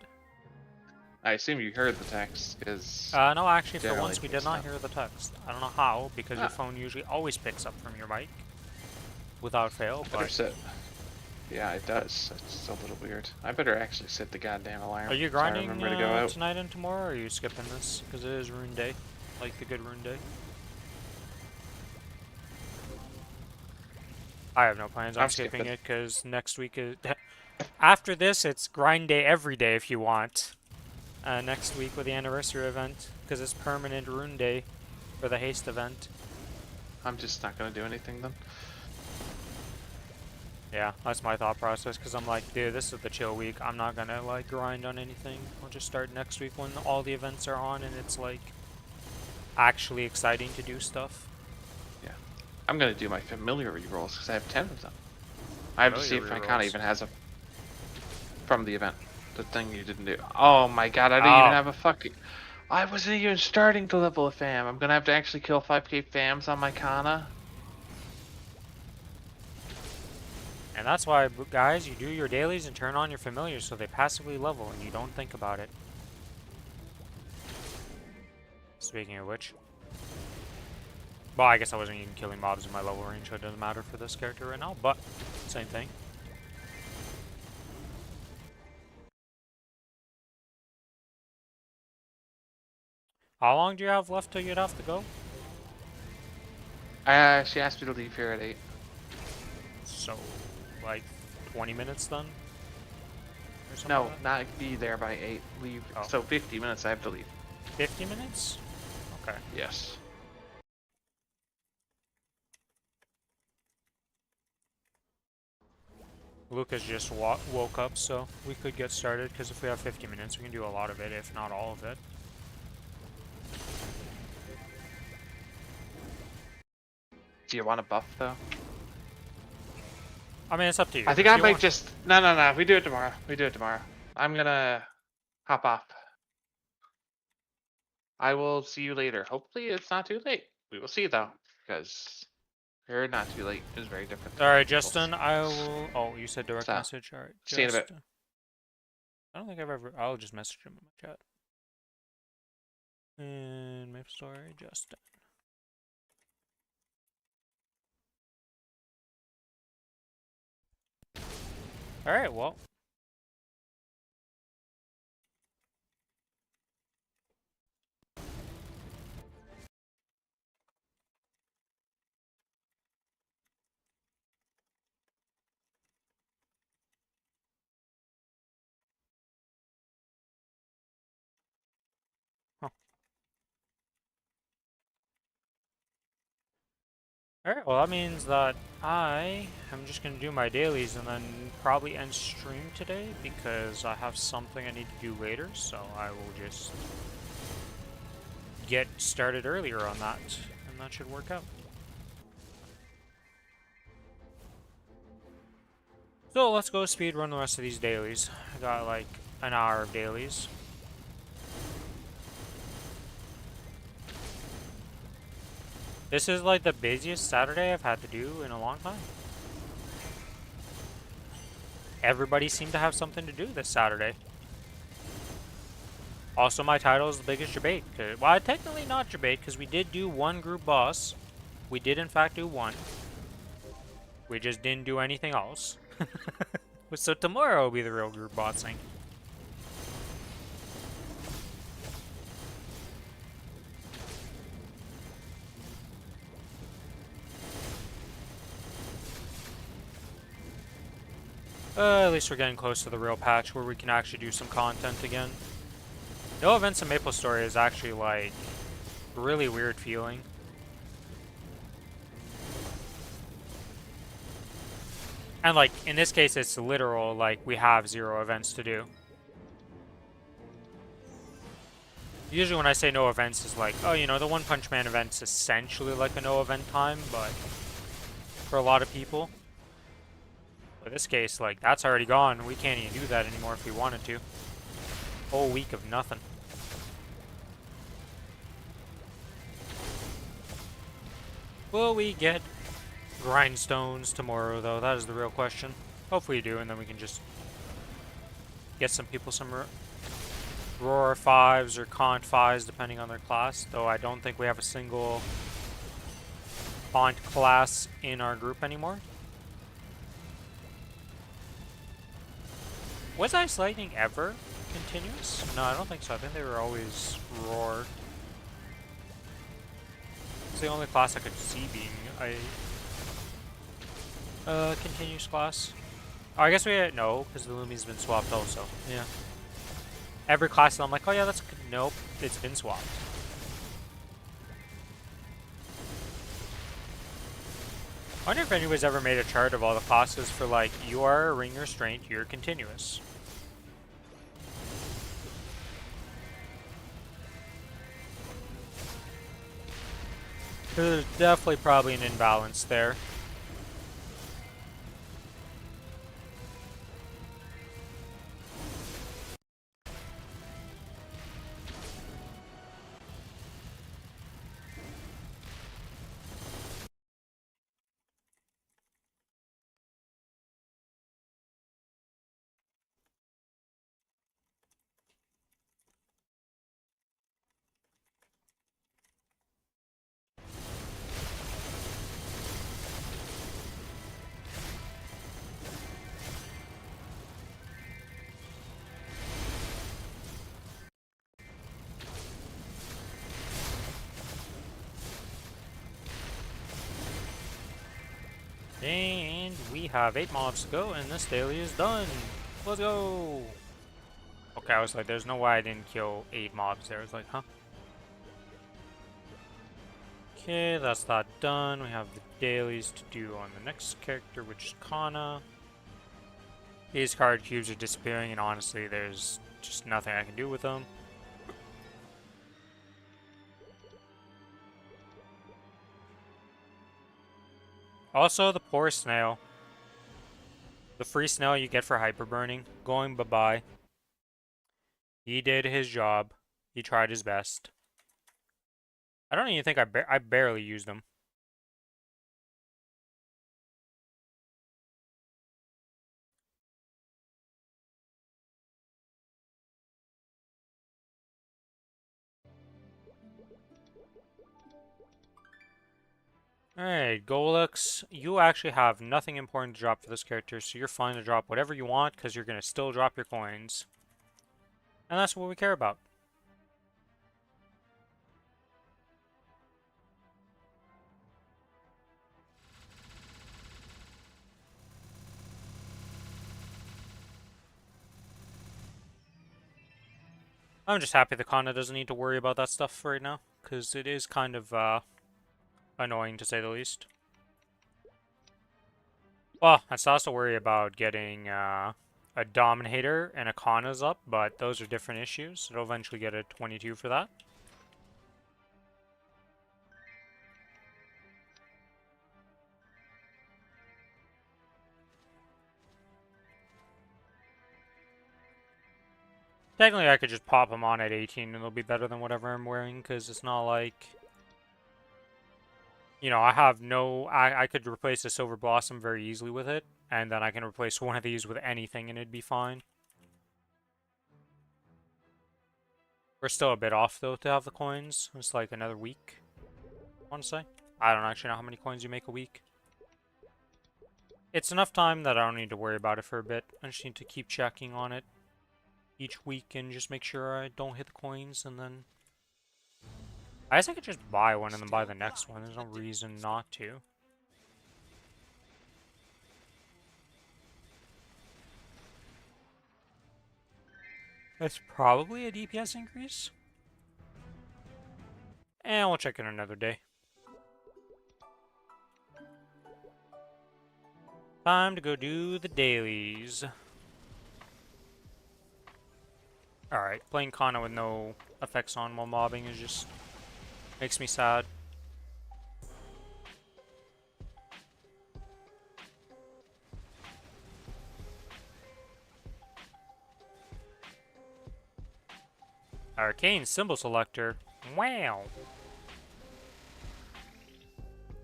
I assume you heard the text, because No, actually, for generally once we did picks not up. hear the text. I don't know how, because your Ah, phone usually always picks up from your mic without fail, better but... sit. Yeah, it does. It's a little weird. I better actually set the goddamn alarm. Are you So I grinding remember to go out. tonight and tomorrow, or are you skipping this? Because it is Rune Day. Like the good Rune Day. I have no plans on I'm skipping skipping. it, because next week is... After this, it's grind day every day if you want. Next week with the anniversary event, because it's permanent Rune Day for the haste event. I'm just not gonna do anything then. Yeah, that's my thought process, because I'm like, dude, this is the chill week. I'm not gonna, like, grind on anything. I'll just start next week when all the events are on and it's, like, actually exciting to do stuff. Yeah. I'm gonna do my familiar rerolls because I have 10 of them. I have to see if my account even has a from the event. The thing you didn't do. Oh my god, I didn't even have a fucking... I wasn't even starting to level a fam. I'm gonna have to actually kill 5k fams on my Kana. And that's why, guys, you do your dailies and turn on your familiars so they passively level and you don't think about it. Speaking of which. Well, I guess I wasn't even killing mobs in my level range, so it doesn't matter for this character right now, but same thing. How long do you have left till you'd have to go? She asked me to leave here at 8. So, like, 20 minutes then? Or something No, like that? not be there by 8. Leave. Oh. So 50 minutes I have to leave. 50 minutes? Okay. Yes. Lucas just woke up, so we could get started, because if we have 50 minutes, we can do a lot of it, if not all of it. Do you want a buff though? I mean, it's up to you. I think If I you might want... just... No. We do it tomorrow. We do it tomorrow. I'm gonna hop off. I will see you later. Hopefully it's not too late. We will see though, because or not too late is very different. Alright, Justin, I will... Oh, you said direct So, message. Alright, see you in a bit. Justin. I don't think I've ever... I'll just message him in my chat. And Maplestory, Justin. Alright, well. Huh. Alright, well that means that I am just going to do my dailies and then probably end stream today because I have something I need to do later, so I will just get started earlier on that, and that should work out. So let's go speed run the rest of these dailies. I got like an hour of dailies. This is like the busiest Saturday I've had to do in a long time. Everybody seemed to have something to do this Saturday. Also, my title is the biggest debate. Well, technically not debate, because we did do one group boss. We did, in fact, do one. We just didn't do anything else. So tomorrow will be the real group bossing. At least we're getting close to the real patch where we can actually do some content again. No events in Maplestory is actually, like, a really weird feeling. And, like, in this case, it's literal, like, we have 0 events to do. Usually when I say no events, it's like, oh, you know, the One Punch Man event's essentially like a no event time, but for a lot of people. In this case, like, that's already gone. We can't even do that anymore if we wanted to. Whole week of nothing. Will we get grindstones tomorrow, though? That is the real question. Hopefully we do, and then we can just get some people some Roar 5s or Cont 5s, depending on their class. Though I don't think we have a single Cont class in our group anymore. Was Ice Lightning ever continuous? No, I don't think so. I think they were always Roar. It's the only class I could see being a continuous class. Oh, I guess we had, no, because the Lumi's been swapped also. Yeah. Every class, I'm like, oh yeah, that's good. Nope, it's been swapped. I wonder if anybody's ever made a chart of all the classes for, like, you are a ring restraint, you're continuous. There's definitely probably an imbalance there. And we have 8 mobs to go, and this daily is done. Let's go! Okay, I was like, there's no way I didn't kill 8 mobs there. I was like, huh? Okay, that's that done. We have the dailies to do on the next character, which is Kana. These card cubes are disappearing, and honestly, there's just nothing I can do with them. Also, the poor snail. The free snail you get for hyperburning, going bye-bye. He did his job. He tried his best. I don't even think I barely used him. Alright, Golux, you actually have nothing important to drop for this character, so you're fine to drop whatever you want, because you're going to still drop your coins. And that's what we care about. I'm just happy the Kana doesn't need to worry about that stuff right now, because it is kind of annoying to say the least. Well, I still have to worry about getting a Dominator and a Kana's up, but those are different issues. It'll eventually get a 22 for that. Technically, I could just pop them on at 18 and it'll be better than whatever I'm wearing, because it's not like... You know, I have no... I could replace the Silver Blossom very easily with it, and then I can replace one of these with anything and it'd be fine. We're still a bit off, though, to have the coins. It's like another week, I want to say. I don't actually know how many coins you make a week. It's enough time that I don't need to worry about it for a bit. I just need to keep checking on it each week and just make sure I don't hit the coins, and then... I guess I could just buy one and then buy the next one. There's no reason not to. That's probably a DPS increase. And we'll check it another day. Time to go do the dailies. Alright, playing Kana with no effects on while mobbing is just... makes me sad. Arcane Symbol Selector. Wow!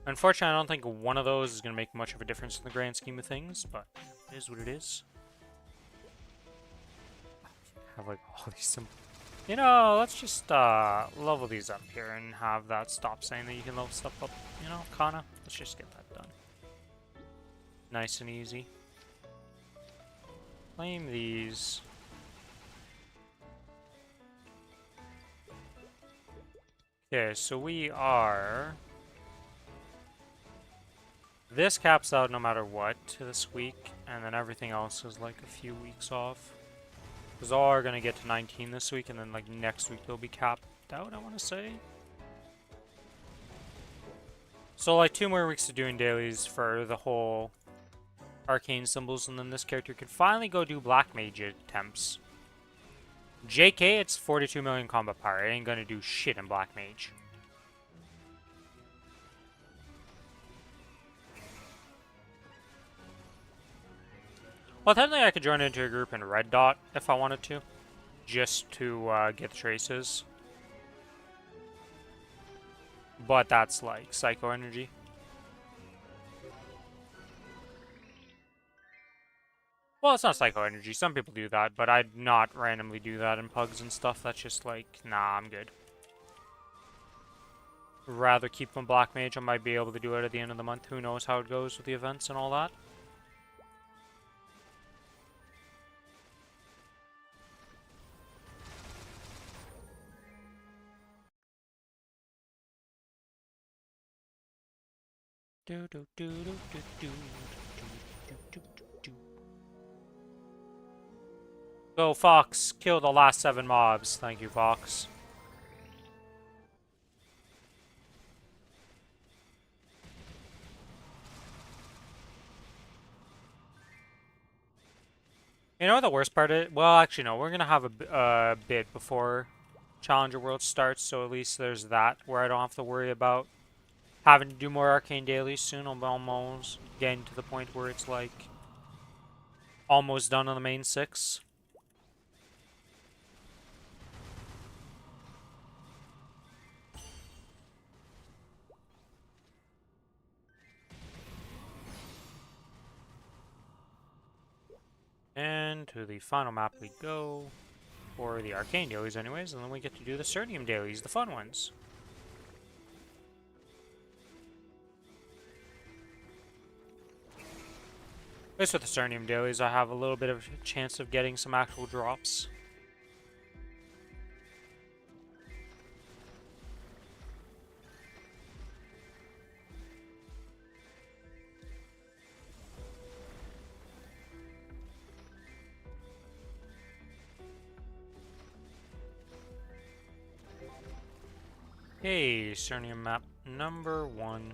Unfortunately, I don't think one of those is going to make much of a difference in the grand scheme of things, but it is what it is. I have like all these symbols. You know, let's just level these up here and have that stop saying that you can level stuff up. You know, Kana. Let's just get that done. Nice and easy. Claim these. Okay, so we are... This caps out no matter what this week, and then everything else is like a few weeks off. Because all are going to get to 19 this week, and then like next week they'll be capped out, I want to say. So like 2 more weeks of doing dailies for the whole arcane symbols, and then this character could finally go do black mage attempts. JK, it's 42 million combat power. It ain't gonna do shit in black mage. Well, technically I could join into a group in Red Dot if I wanted to. Just to get the traces. But that's like psycho energy. Well, it's not psycho energy. Some people do that, but I'd not randomly do that in pugs and stuff. That's just like, nah, I'm good. Rather keep them black mage. I might be able to do it at the end of the month. Who knows how it goes with the events and all that. Go, Fox. Kill the last 7 mobs. Thank you, Fox. You know what the worst part is? Well, actually, no. We're going to have a bit before Challenger World starts, so at least there's that where I don't have to worry about having to do more arcane dailies soon. I'm almost getting to the point where it's like almost done on the main 6. And to the final map we go, for the arcane dailies anyways, and then we get to do the Cernium dailies, the fun ones. At least with the Cernium dailies, I have a little bit of a chance of getting some actual drops. Hey, Cernium map number 1.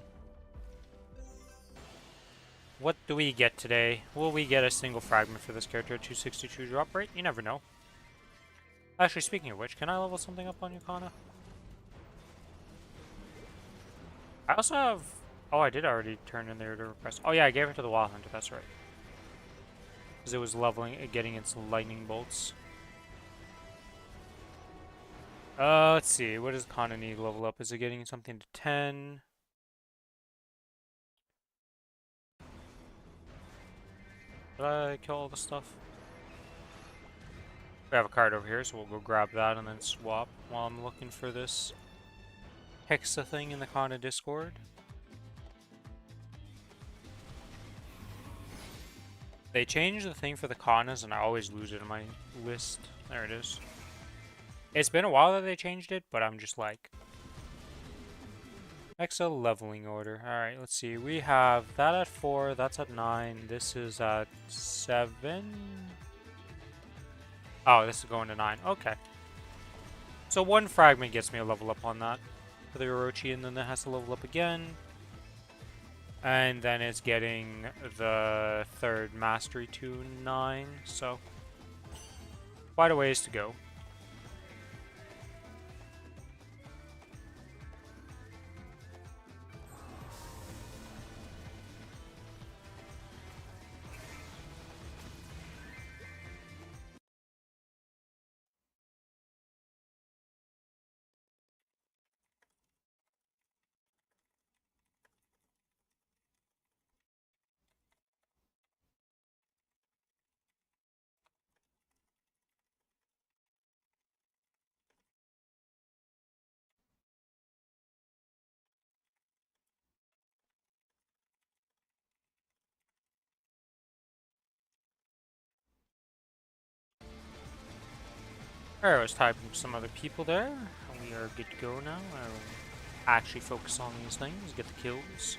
What do we get today? Will we get a single fragment for this character at 262 drop rate? You never know. Actually, speaking of which, can I level something up on Yukana? I also have... Oh, I did already turn in there to request... Oh yeah, I gave it to the Wild Hunter, that's right. Because it was leveling, getting its lightning bolts. Let's see. What does Kana need to level up? Is it getting something to 10? Did I kill all the stuff? We have a card over here, so we'll go grab that and then swap while I'm looking for this Hexa thing in the Kana Discord. They changed the thing for the Kanas, and I always lose it in my list. There it is. It's been a while that they changed it, but I'm just like... Hexa leveling order. Alright, let's see. We have that at 4, that's at 9, this is at 7... Oh, this is going to 9. Okay. So one fragment gets me a level up on that for the Orochi, and then it has to level up again. And then it's getting the third mastery to 9, so quite a ways to go. Alright, I was typing with some other people there, and we are good to go now. I will actually focus on these things, get the kills.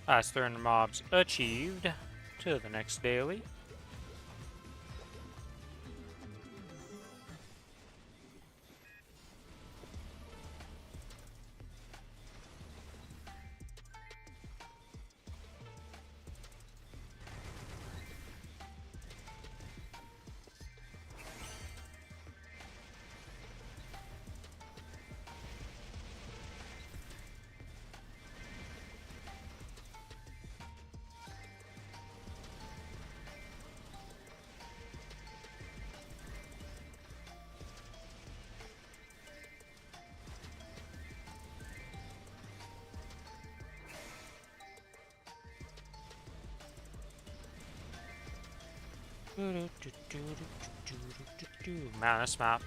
Last 300 mobs achieved. To the next daily. Man, this map.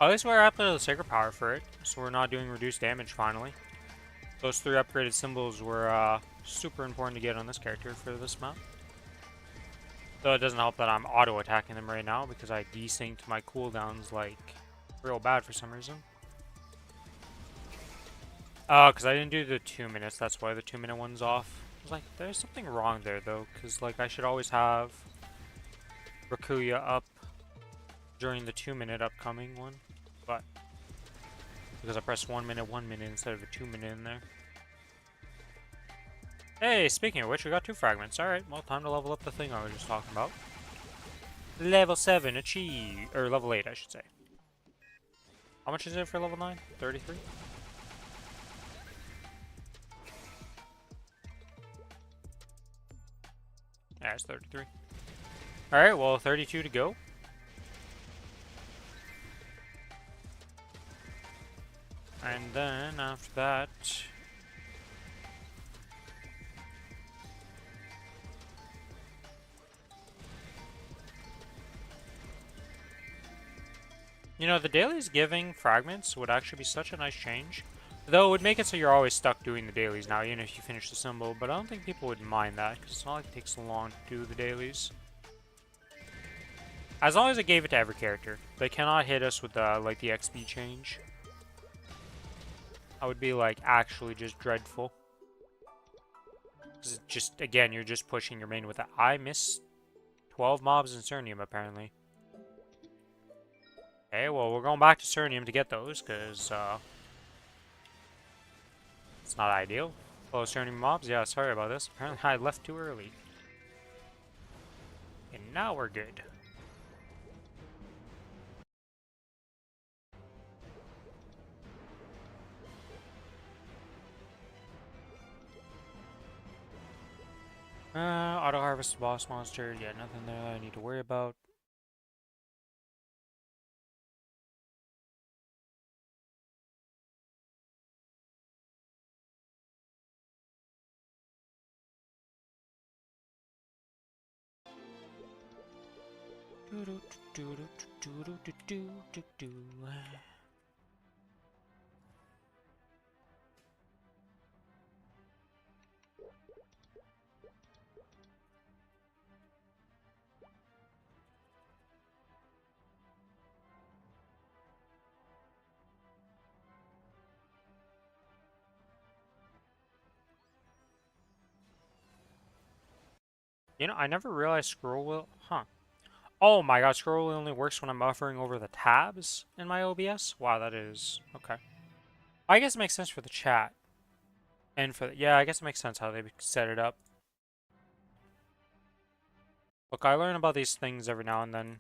Oh, this is where I uploaded the Sacred Power for it, so we're not doing reduced damage finally. Those 3 upgraded symbols were super important to get on this character for this map. Though it doesn't help that I'm auto-attacking them right now because I desynced my cooldowns like real bad for some reason. Because I didn't do the 2 minutes, that's why the 2-minute one's off. I was like, there's something wrong there though, because like I should always have Rakuya up during the 2-minute upcoming one, but because I pressed 1 minute instead of a 2-minute in there. Hey, speaking of which, we got 2 fragments. Alright, well, time to level up the thing I was just talking about. Level 7 achieve, or level 8 I should say. How much is it for level 9? 33? Yeah, it's 33. Alright, well, 32 to go. And then, after that... You know, the dailies giving fragments would actually be such a nice change. Though it would make it so you're always stuck doing the dailies now, even if you finish the symbol. But I don't think people would mind that, because it's not like it takes so long to do the dailies. As long as it gave it to every character. They cannot hit us with the, like, the XP change. That would be, like, actually just dreadful. Because it's just, again, you're just pushing your main with it. I missed 12 mobs in Cernium, apparently. Okay, well, we're going back to Cernium to get those, because, it's not ideal. Oh, Cernium mobs? Yeah, sorry about this. Apparently I left too early. And now we're good. Auto harvest boss monster. Yeah, nothing there I need to worry about. You know, I never realized scroll wheel. Huh. Oh my god, scroll wheel only works when I'm hovering over the tabs in my OBS? Wow, that is... Okay. I guess it makes sense for the chat. And for the... Yeah, I guess it makes sense how they set it up. Look, I learn about these things every now and then.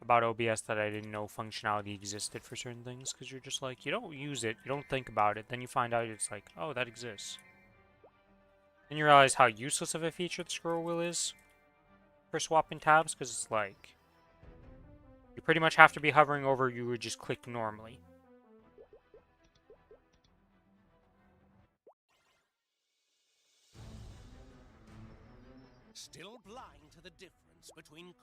About OBS that I didn't know functionality existed for certain things. Because you're just like, you don't use it, you don't think about it. Then you find out it's like, oh, that exists. Then you realize how useless of a feature the scroll wheel is for swapping tabs. Because it's like... You pretty much have to be hovering over you would just click normally. Still blind to the difference between...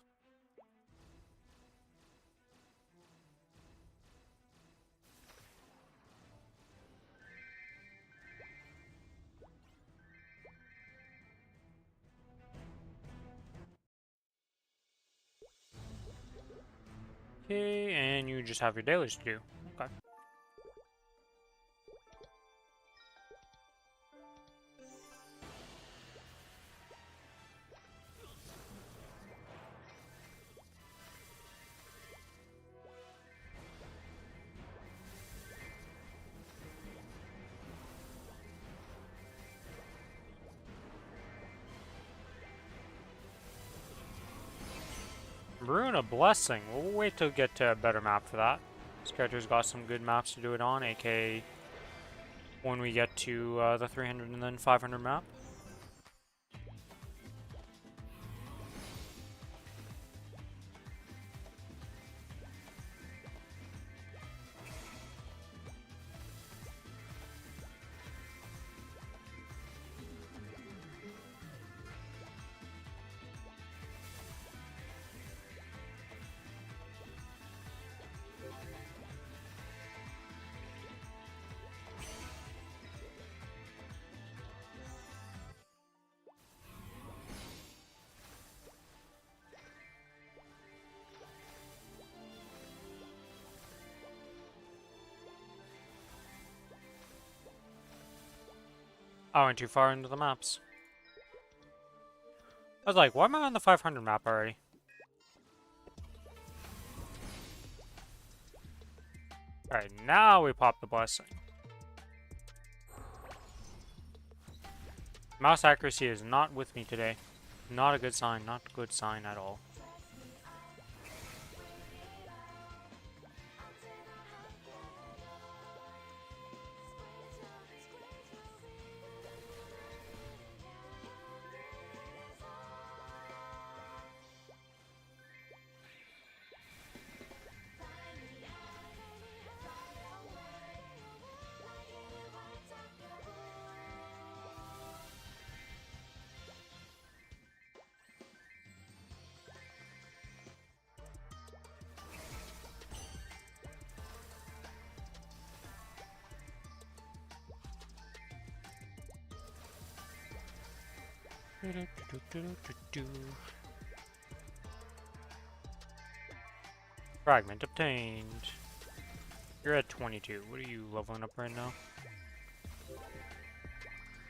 Okay, and you just have your dailies to do. Okay. Ruin a Blessing. We'll wait till we get to a better map for that. This character's got some good maps to do it on, aka when we get to the 300 and then 500 map. I went too far into the maps. I was like, why am I on the 500 map already? Alright, now we pop the Blessing. Mouse accuracy is not with me today. Not a good sign, not a good sign at all. Fragment obtained. You're at 22. What are you leveling up right now?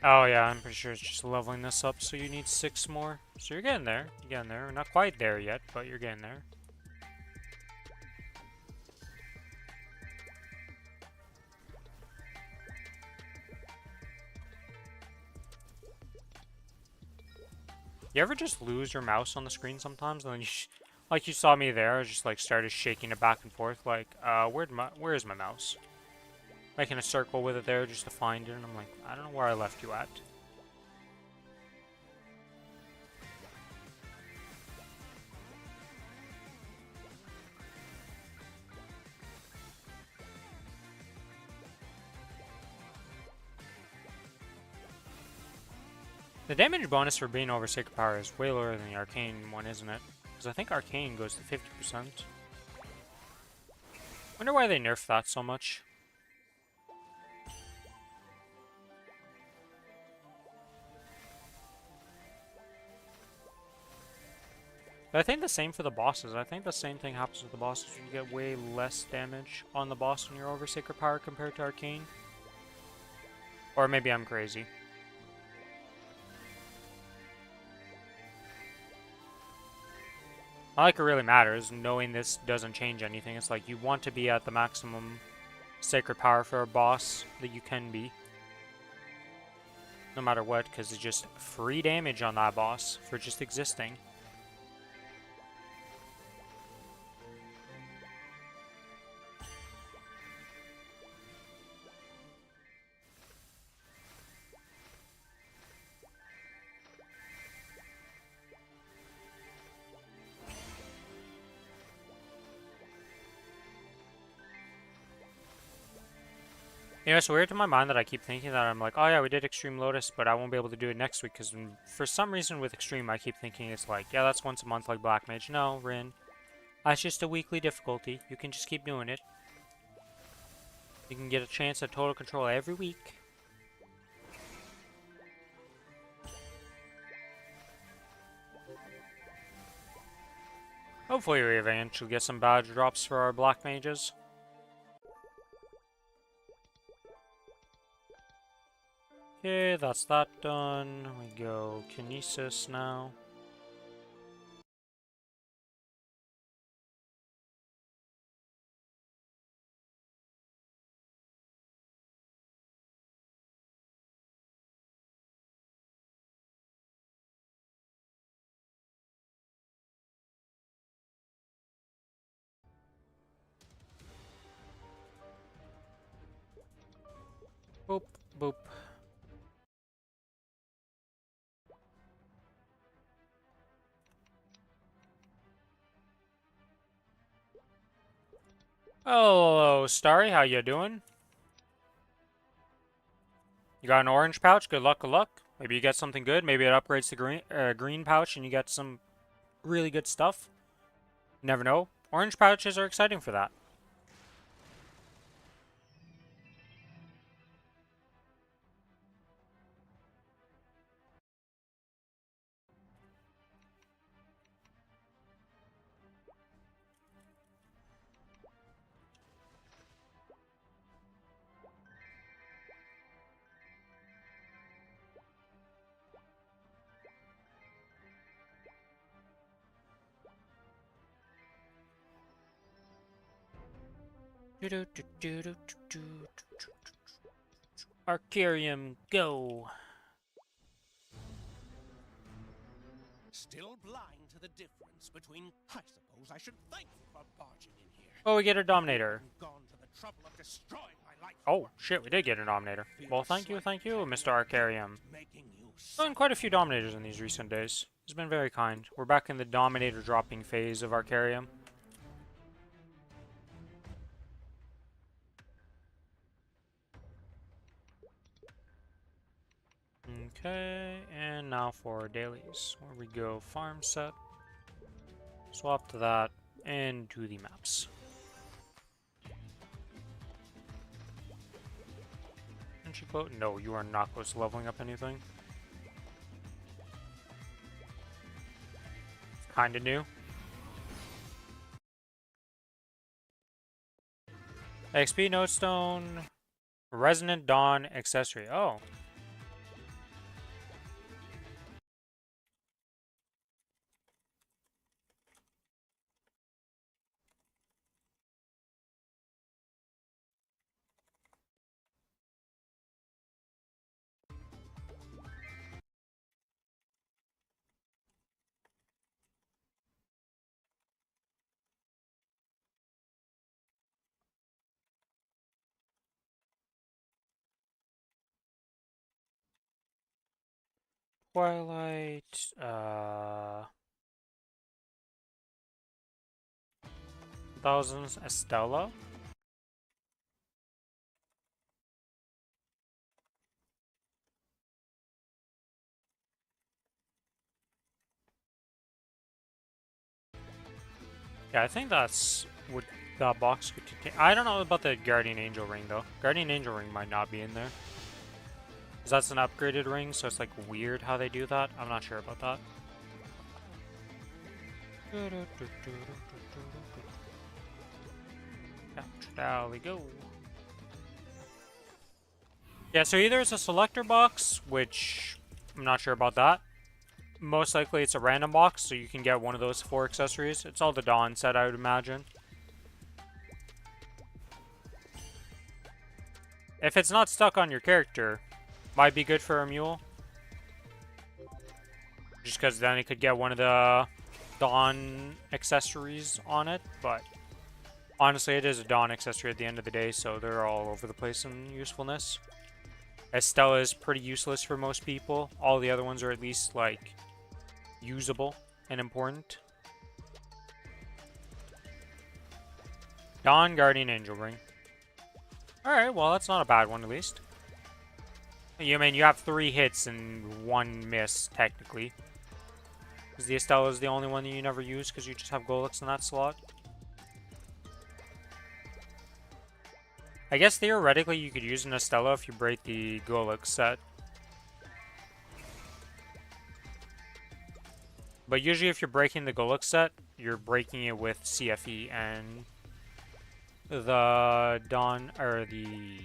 Oh yeah, I'm pretty sure it's just leveling this up, so you need 6 more. So you're getting there. You're getting there. We're not quite there yet, but you're getting there. You ever just lose your mouse on the screen sometimes, and then you, like you saw me there, I just like started shaking it back and forth, like, where is my mouse? Making a circle with it there just to find it, and I'm like, I don't know where I left you at. The damage bonus for being over Sacred Power is way lower than the Arcane one, isn't it? Because I think Arcane goes to 50%. Wonder why they nerfed that so much. But I think the same for the bosses. I think the same thing happens with the bosses. You get way less damage on the boss when you're over Sacred Power compared to Arcane. Or maybe I'm crazy. Not like it really matters, knowing this doesn't change anything. It's like you want to be at the maximum Sacred Power for a boss that you can be. No matter what, because it's just free damage on that boss for just existing. You know, it's weird to my mind that I keep thinking that I'm like, oh yeah, we did Extreme Lotus, but I won't be able to do it next week, because for some reason with Extreme, I keep thinking it's like, yeah, that's once a month like Black Mage. No, Rin. That's just a weekly difficulty. You can just keep doing it. You can get a chance at total control every week. Hopefully we eventually get some badge drops for our Black Mages. Okay, that's that done. We go Kinesis now. Boop, boop. Hello, Starry. How you doing? You got an orange pouch? Good luck, good luck. Maybe you get something good. Maybe it upgrades to green pouch and you get some really good stuff. Never know. Orange pouches are exciting for that. Arcarium, go. Still blind to the difference between. I suppose I should thank you for barging in here. Oh, we get a Dominator. Gone to the trouble of destroying my life. Oh, shit, we did get a Dominator. Well, thank you, Mr. Arcarium. Making you Gotten quite a few Dominators in these recent days. He's been very kind. We're back in the Dominator dropping phase of Arcarium. Okay, and now for dailies. Where we go, farm set. Swap to that, and do the maps. Entry quote? No, you are not close to leveling up anything. It's kinda new. XP Notestone, Resonant Dawn accessory. Oh. Twilight, Thousands Estella. Yeah, I think that's what that box could contain. I don't know about the Guardian Angel ring though. Guardian Angel ring might not be in there. 'Cause that's an upgraded ring, so it's like weird how they do that. I'm not sure about that. Captured alley, go. Yeah, so either it's a selector box, which I'm not sure about that. Most likely it's a random box, so you can get one of those 4 accessories. It's all the Dawn set, I would imagine. If it's not stuck on your character, might be good for a mule. Just because then it could get one of the Dawn accessories on it, but honestly it is a Dawn accessory at the end of the day, so they're all over the place in usefulness. Estella is pretty useless for most people. All the other ones are at least, like, usable and important. Dawn Guardian Angel Ring. Alright, well that's not a bad one at least. You mean you have 3 hits and 1 miss, technically. Because the Estella is the only one that you never use because you just have Golux in that slot. I guess theoretically you could use an Estella if you break the Golux set. But usually if you're breaking the Golux set, you're breaking it with CFE and the Dawn, or the...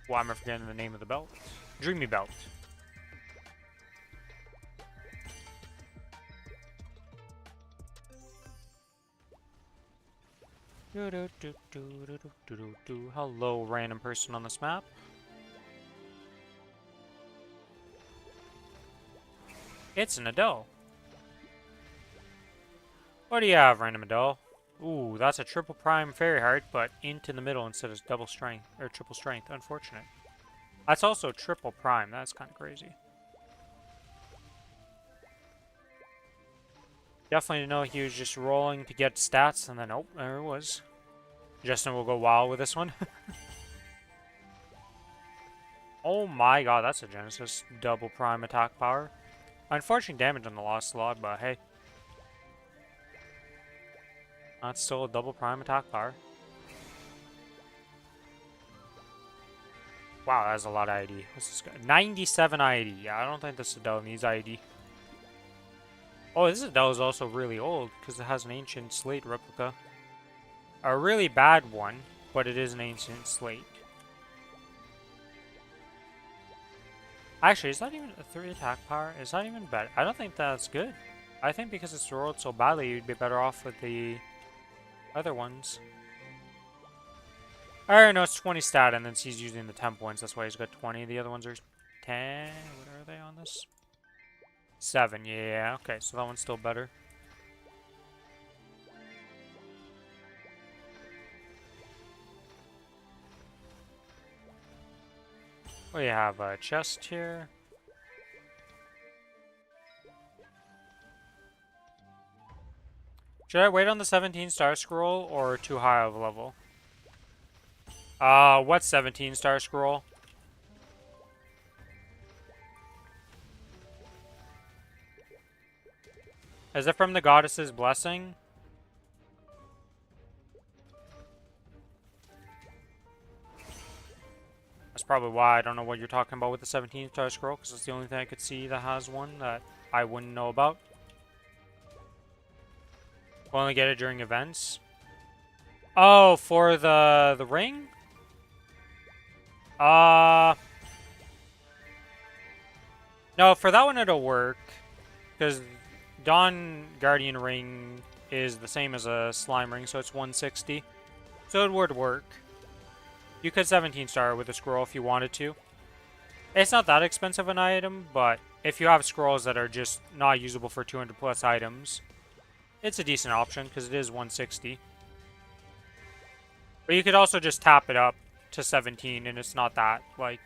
Why am I forgetting the name of the belt? Dreamy Belt. Hello, random person on this map. It's an Adele. What do you have, random Adele? Ooh, that's a triple prime fairy heart, but into the middle instead of double strength, or triple strength. Unfortunate. That's also triple prime. That's kind of crazy. Definitely know he was just rolling to get stats, and then, oh, there it was. Justin will go wild with this one. Oh my god, that's a Genesis. Double prime attack power. Unfortunate damage on the lost slot, but hey. That's still a double prime attack power. Wow, that's a lot of ID. What's this guy? 97 ID. Yeah, I don't think this Adele needs ID. Oh, this Adele is also really old because it has an ancient slate replica. A really bad one, but it is an ancient slate. Actually, is that even a 3 attack power? Is that even bad? I don't think that's good. I think because it's rolled so badly, you'd be better off with the other ones. Alright, no, it's 20 stat, and then he's using the 10 points. That's why he's got 20. The other ones are 10. What are they on this? 7, yeah. Okay, so that one's still better. We have a chest here. Should I wait on the 17 star scroll or too high of a level? What's 17 star scroll? Is it from the goddess's blessing? That's probably why I don't know what you're talking about with the 17 star scroll, because it's the only thing I could see that has one that I wouldn't know about. We'll only get it during events. Oh, for the ring? No, for that one it'll work, because Dawn Guardian ring is the same as a slime ring, so it's 160. So it would work. You could 17 star with a scroll if you wanted to. It's not that expensive an item, but if you have scrolls that are just not usable for 200 plus items, it's a decent option because it is 160. But you could also just tap it up to 17 and it's not that, like...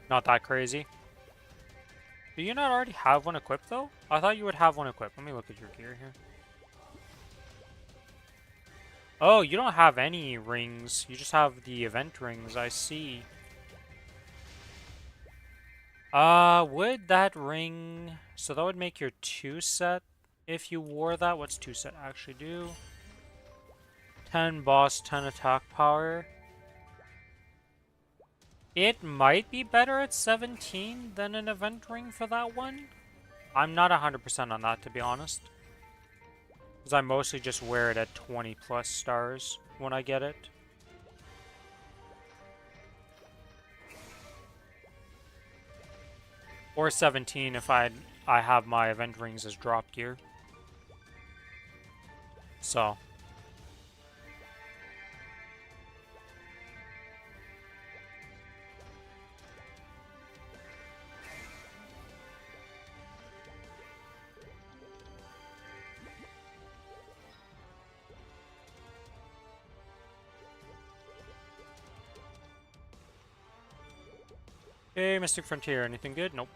Not that crazy. Do you not already have one equipped though? I thought you would have one equipped. Let me look at your gear here. Oh, you don't have any rings. You just have the event rings, I see. Would that ring... So that would make your 2 set if you wore that. What's 2 set actually do? 10 boss, 10 attack power. It might be better at 17 than an event ring for that one. I'm not 100% on that, to be honest. Because I mostly just wear it at 20 plus stars when I get it. Or 17 if I have my event rings as drop gear. So. Hey, Mystic Frontier, anything good? Nope.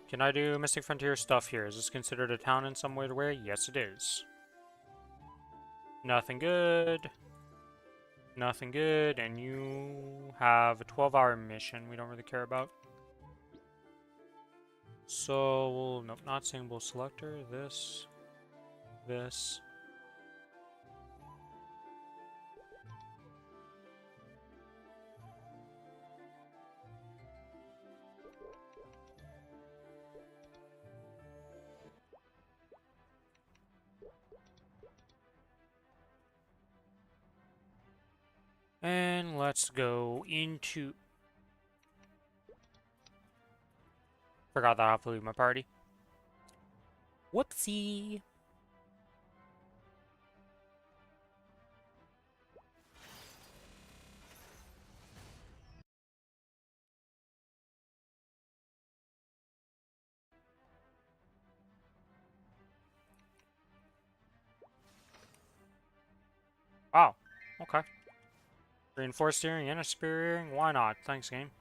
Can I do Mystic Frontier stuff here? Is this considered a town in some weird way? Yes, it is. Nothing good. Nothing good, and you have a 12-hour mission we don't really care about. So, nope, not single selector. This. And let's go into... Forgot that I have to leave my party. Whoopsie! Wow, okay. Reinforced steering and a spearing, why not? Thanks, game.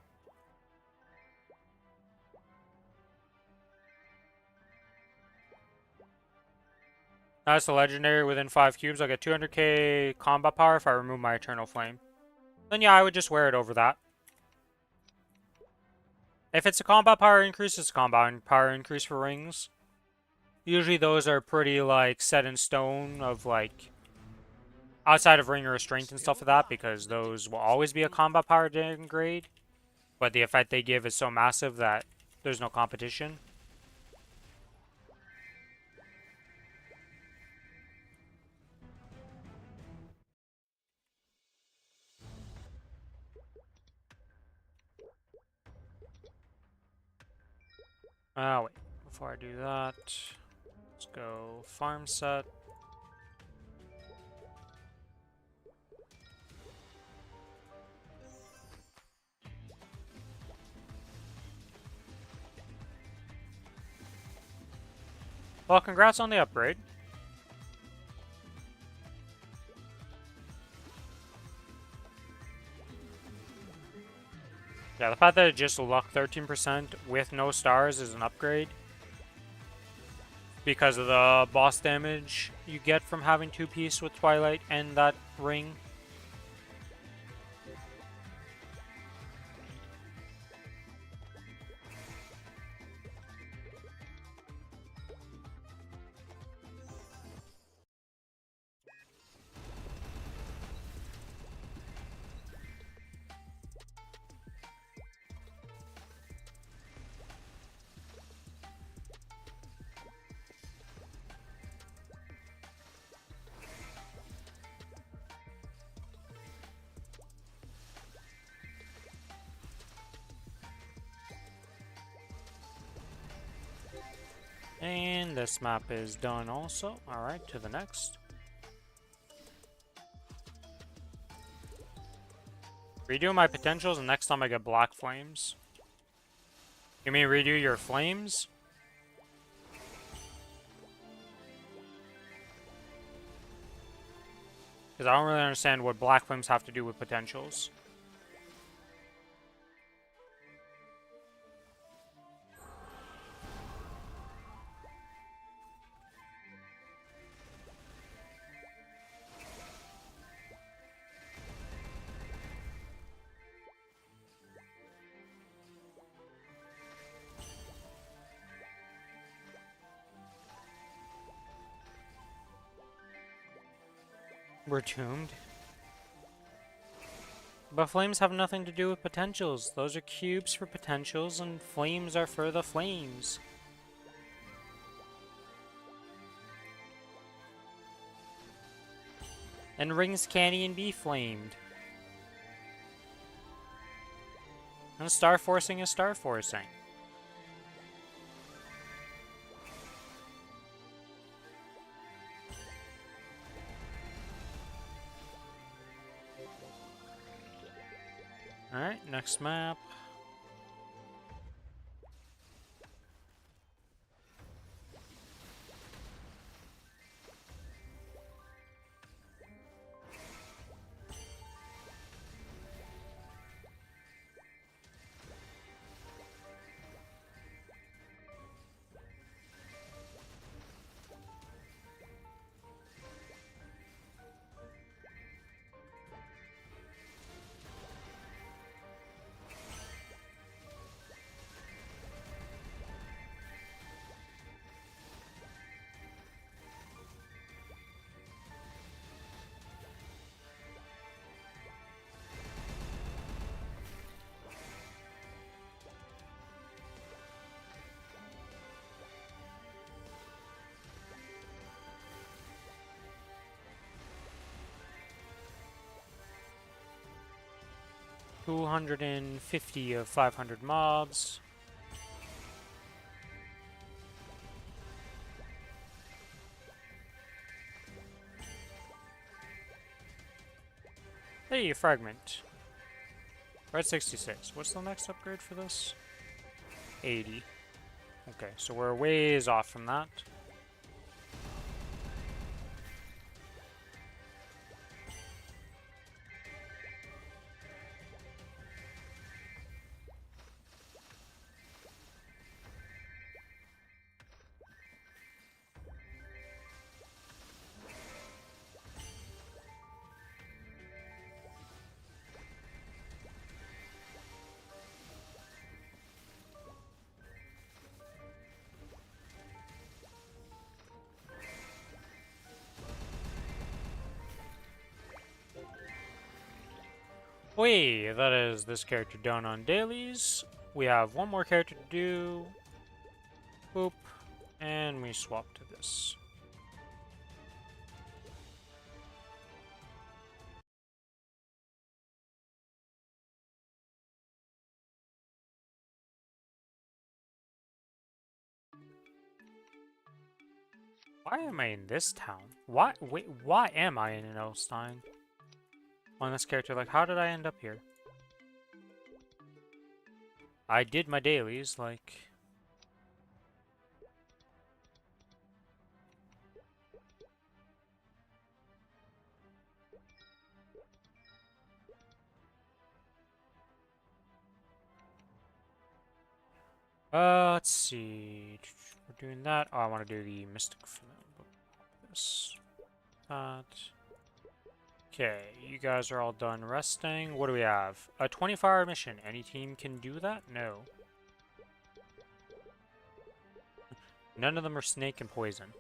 That's the legendary. Within 5 cubes, I'll get 200k combat power if I remove my Eternal Flame. Then yeah, I would just wear it over that. If it's a combat power increase, it's a combat power increase for rings. Usually those are pretty, like, set in stone of, like, outside of ring or restraint and stuff like that, because those will always be a combat power downgrade. But the effect they give is so massive that there's no competition. Oh, wait. Before I do that, let's go farm set. Well, congrats on the upgrade. Yeah, the fact that it just luck 13% with no stars is an upgrade. Because of the boss damage you get from having 2-piece with Twilight and that ring. And this map is done also. Alright, to the next. Redo my potentials and next time I get black flames. You mean redo your flames? Because I don't really understand what black flames have to do with potentials. We're tombed. But flames have nothing to do with potentials. Those are cubes for potentials, and flames are for the flames. And rings can't even be flamed. And star forcing is star forcing. Alright, next map. $250 of 500 mobs. Hey, fragment. We're at 66. What's the next upgrade for this? 80. Okay, so we're a ways off from that. Wait, that is this character done on dailies. We have one more character to do. Boop. And we swap to this. Why am I in this town? Why? Wait, why am I in an Elstein? On this character, like, how did I end up here? I did my dailies, like... let's see. We're doing that. Oh, I want to do the Mystic Film. This. That. Okay, you guys are all done resting. What do we have? A 24-hour mission. Any team can do that? No. None of them are snake and poison.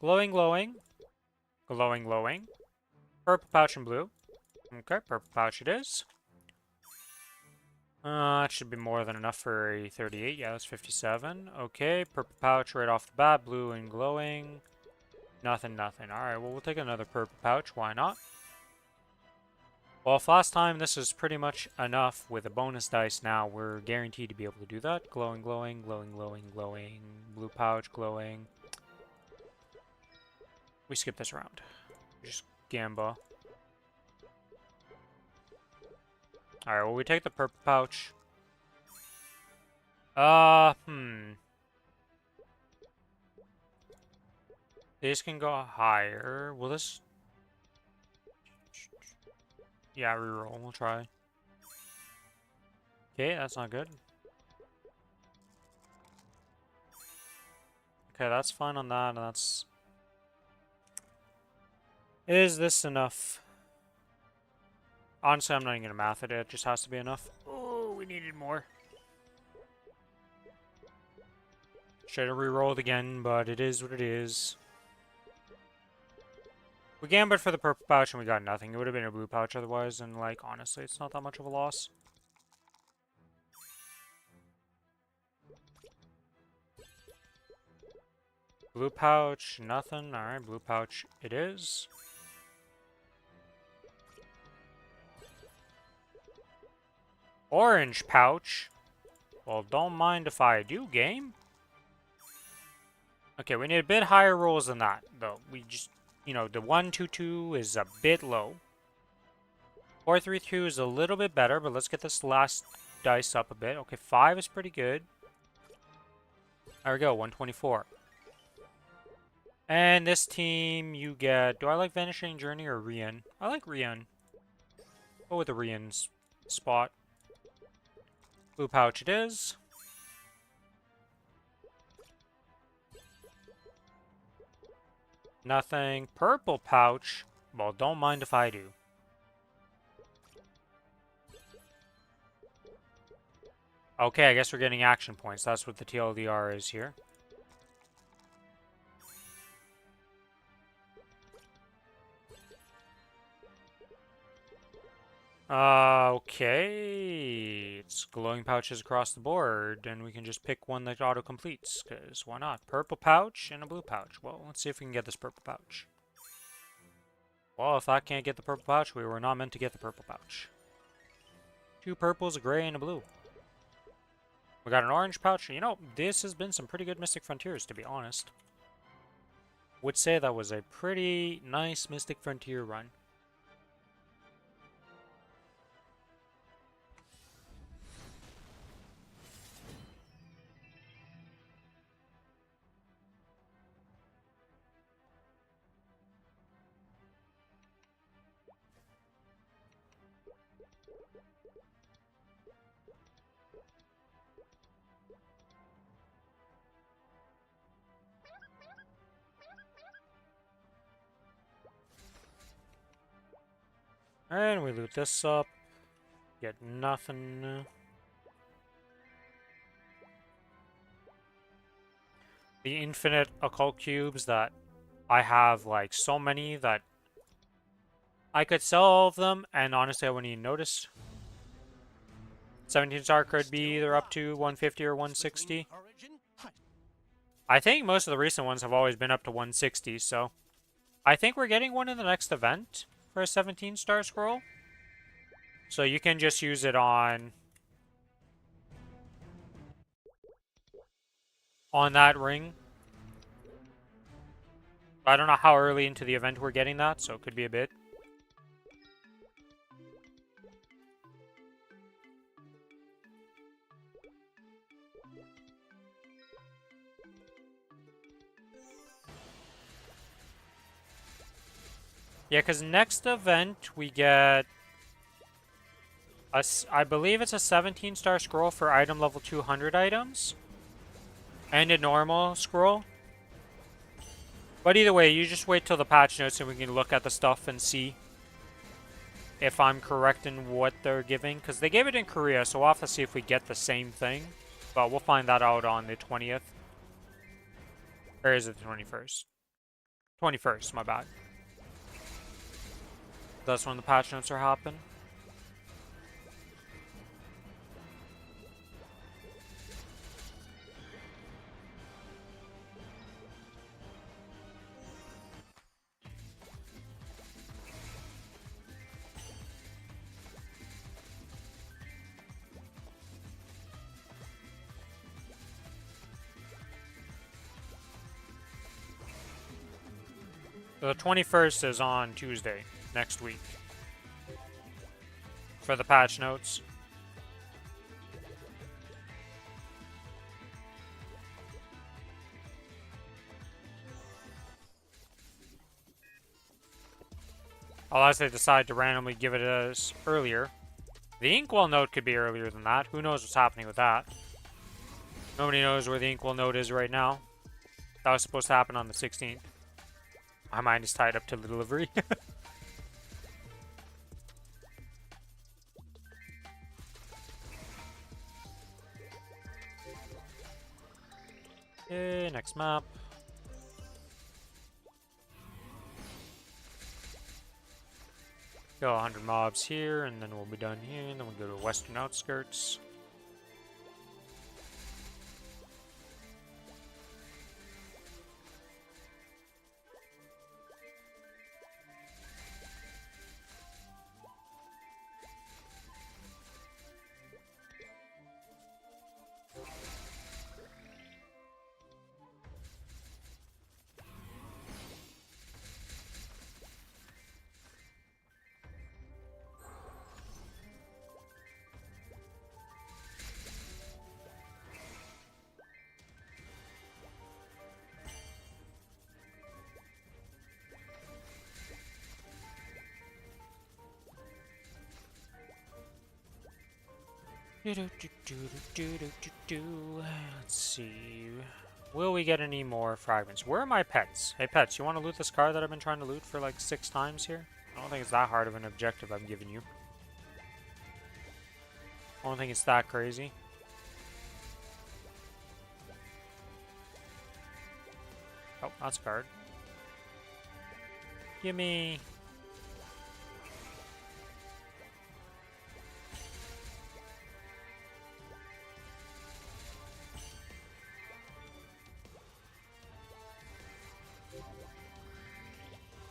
Glowing, glowing. Glowing, glowing. Purple pouch and blue. Okay, purple pouch it is. That should be more than enough for a 38. Yeah, that's 57. Okay, purple pouch right off the bat. Blue and glowing. Nothing, nothing. Alright, well, we'll take another purple pouch. Why not? Well, if last time this is pretty much enough with a bonus dice now, we're guaranteed to be able to do that. Glowing, glowing, glowing, glowing, glowing. Blue pouch, glowing. We skip this round. Just gamba. Alright, well, we take the purple pouch. These can go higher. Will this... Yeah, reroll. We'll try. Okay, that's not good. Okay, that's fine on that, and that's... Is this enough? Honestly, I'm not even gonna math it. It just has to be enough. Oh, we needed more. Should have re-rolled again, but it is what it is. We gambled for the purple pouch and we got nothing. It would have been a blue pouch otherwise, and like, honestly, it's not that much of a loss. Blue pouch, nothing. Alright, blue pouch it is. Orange pouch. Well, don't mind if I do, game. Okay, we need a bit higher rolls than that, though. We just, you know, the 1-2-2 is a bit low. 4-3-2 is a little bit better, but let's get this last dice up a bit. Okay, 5 is pretty good. There we go, 124. And this team, you get... Do I like Vanishing Journey or Rian? I like Rian. Go with the Rian's spot. Blue pouch it is. Nothing. Purple pouch. Well, don't mind if I do. Okay, I guess we're getting action points. That's what the TLDR is here. Okay. It's glowing pouches across the board, and we can just pick one that auto-completes, because why not? Purple pouch and a blue pouch. Well, let's see if we can get this purple pouch. Well, if I can't get the purple pouch, we were not meant to get the purple pouch. 2 purples, a gray, and a blue. We got an orange pouch. You know, this has been some pretty good Mystic Frontiers, to be honest. Would say that was a pretty nice Mystic Frontier run. And we loot this up. Get nothing. The infinite occult cubes that I have, like, so many that I could sell all of them, and honestly, I wouldn't even notice. 17 star could be either up to 150 or 160. I think most of the recent ones have always been up to 160, so I think we're getting one in the next event for a 17 star scroll. So you can just use it on that ring. I don't know how early into the event we're getting that, so it could be a bit. Yeah, because next event we get I believe it's a 17 star scroll for item level 200 items. And a normal scroll. But either way, you just wait till the patch notes and we can look at the stuff and see if I'm correct in what they're giving. Because they gave it in Korea, so we'll have to see if we get the same thing. But we'll find that out on the 20th. Or is it the 21st? 21st, my bad. That's when the patch notes are happening. The 21st is on Tuesday, next week. For the patch notes. Unless they decide to randomly give it us earlier. The Inkwell node could be earlier than that. Who knows what's happening with that? Nobody knows where the Inkwell node is right now. That was supposed to happen on the 16th. My mind is tied up to the delivery. Okay, next map. Go 100 mobs here, and then we'll be done here, and then we'll go to western outskirts. Let's see. Will we get any more fragments? Where are my pets? Hey pets, you want to loot this car that I've been trying to loot for like 6 times here? I don't think it's that hard of an objective I'm giving you. I don't think it's that crazy. Oh, that's a card. Gimme.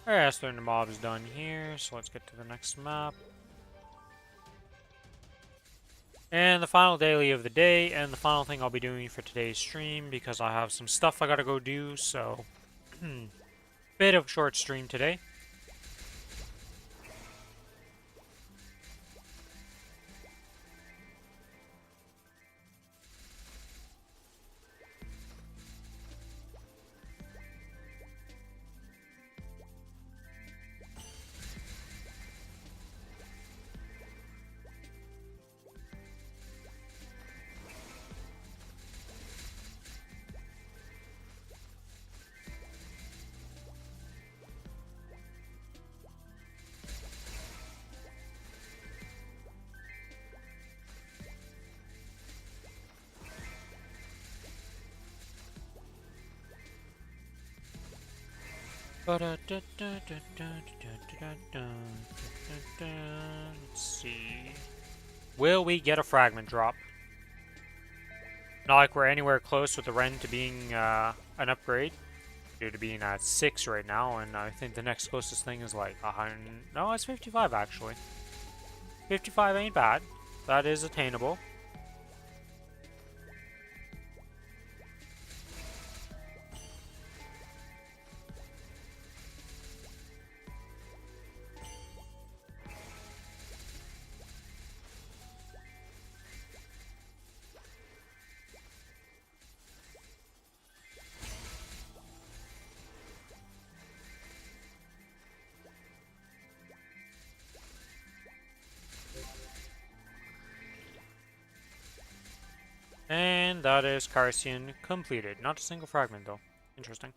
Alright, so the mob is done here, so let's get to the next map. And the final daily of the day, and the final thing I'll be doing for today's stream, because I have some stuff I gotta go do, so... bit of a short stream today. Let's see. Will we get a fragment drop? Not like we're anywhere close with the Ren to being an upgrade. Due to being at 6 right now, and I think the next closest thing is like 100. No, it's 55 actually. 55 ain't bad. That is attainable. And that is Carcian completed. Not a single fragment, though. Interesting.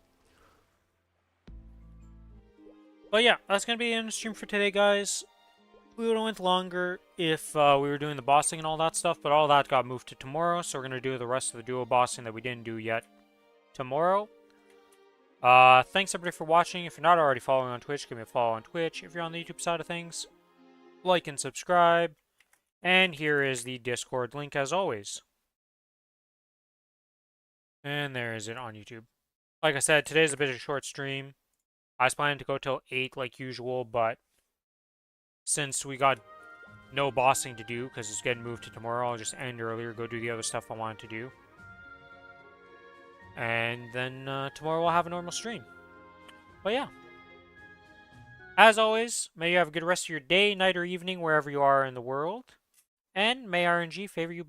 But yeah, that's going to be in the stream for today, guys. We would have went longer if we were doing the bossing and all that stuff, but all that got moved to tomorrow, so we're going to do the rest of the duo bossing that we didn't do yet tomorrow. Thanks everybody for watching. If you're not already following on Twitch, give me a follow on Twitch. If you're on the YouTube side of things, like and subscribe. And here is the Discord link as always. And there is it on YouTube. Like I said, today's a bit of a short stream. I was planning to go till 8 like usual, but since we got no bossing to do because it's getting moved to tomorrow, I'll just end earlier, go do the other stuff I wanted to do. And then tomorrow we'll have a normal stream. But yeah. As always, may you have a good rest of your day, night, or evening, wherever you are in the world. And may RNG favor you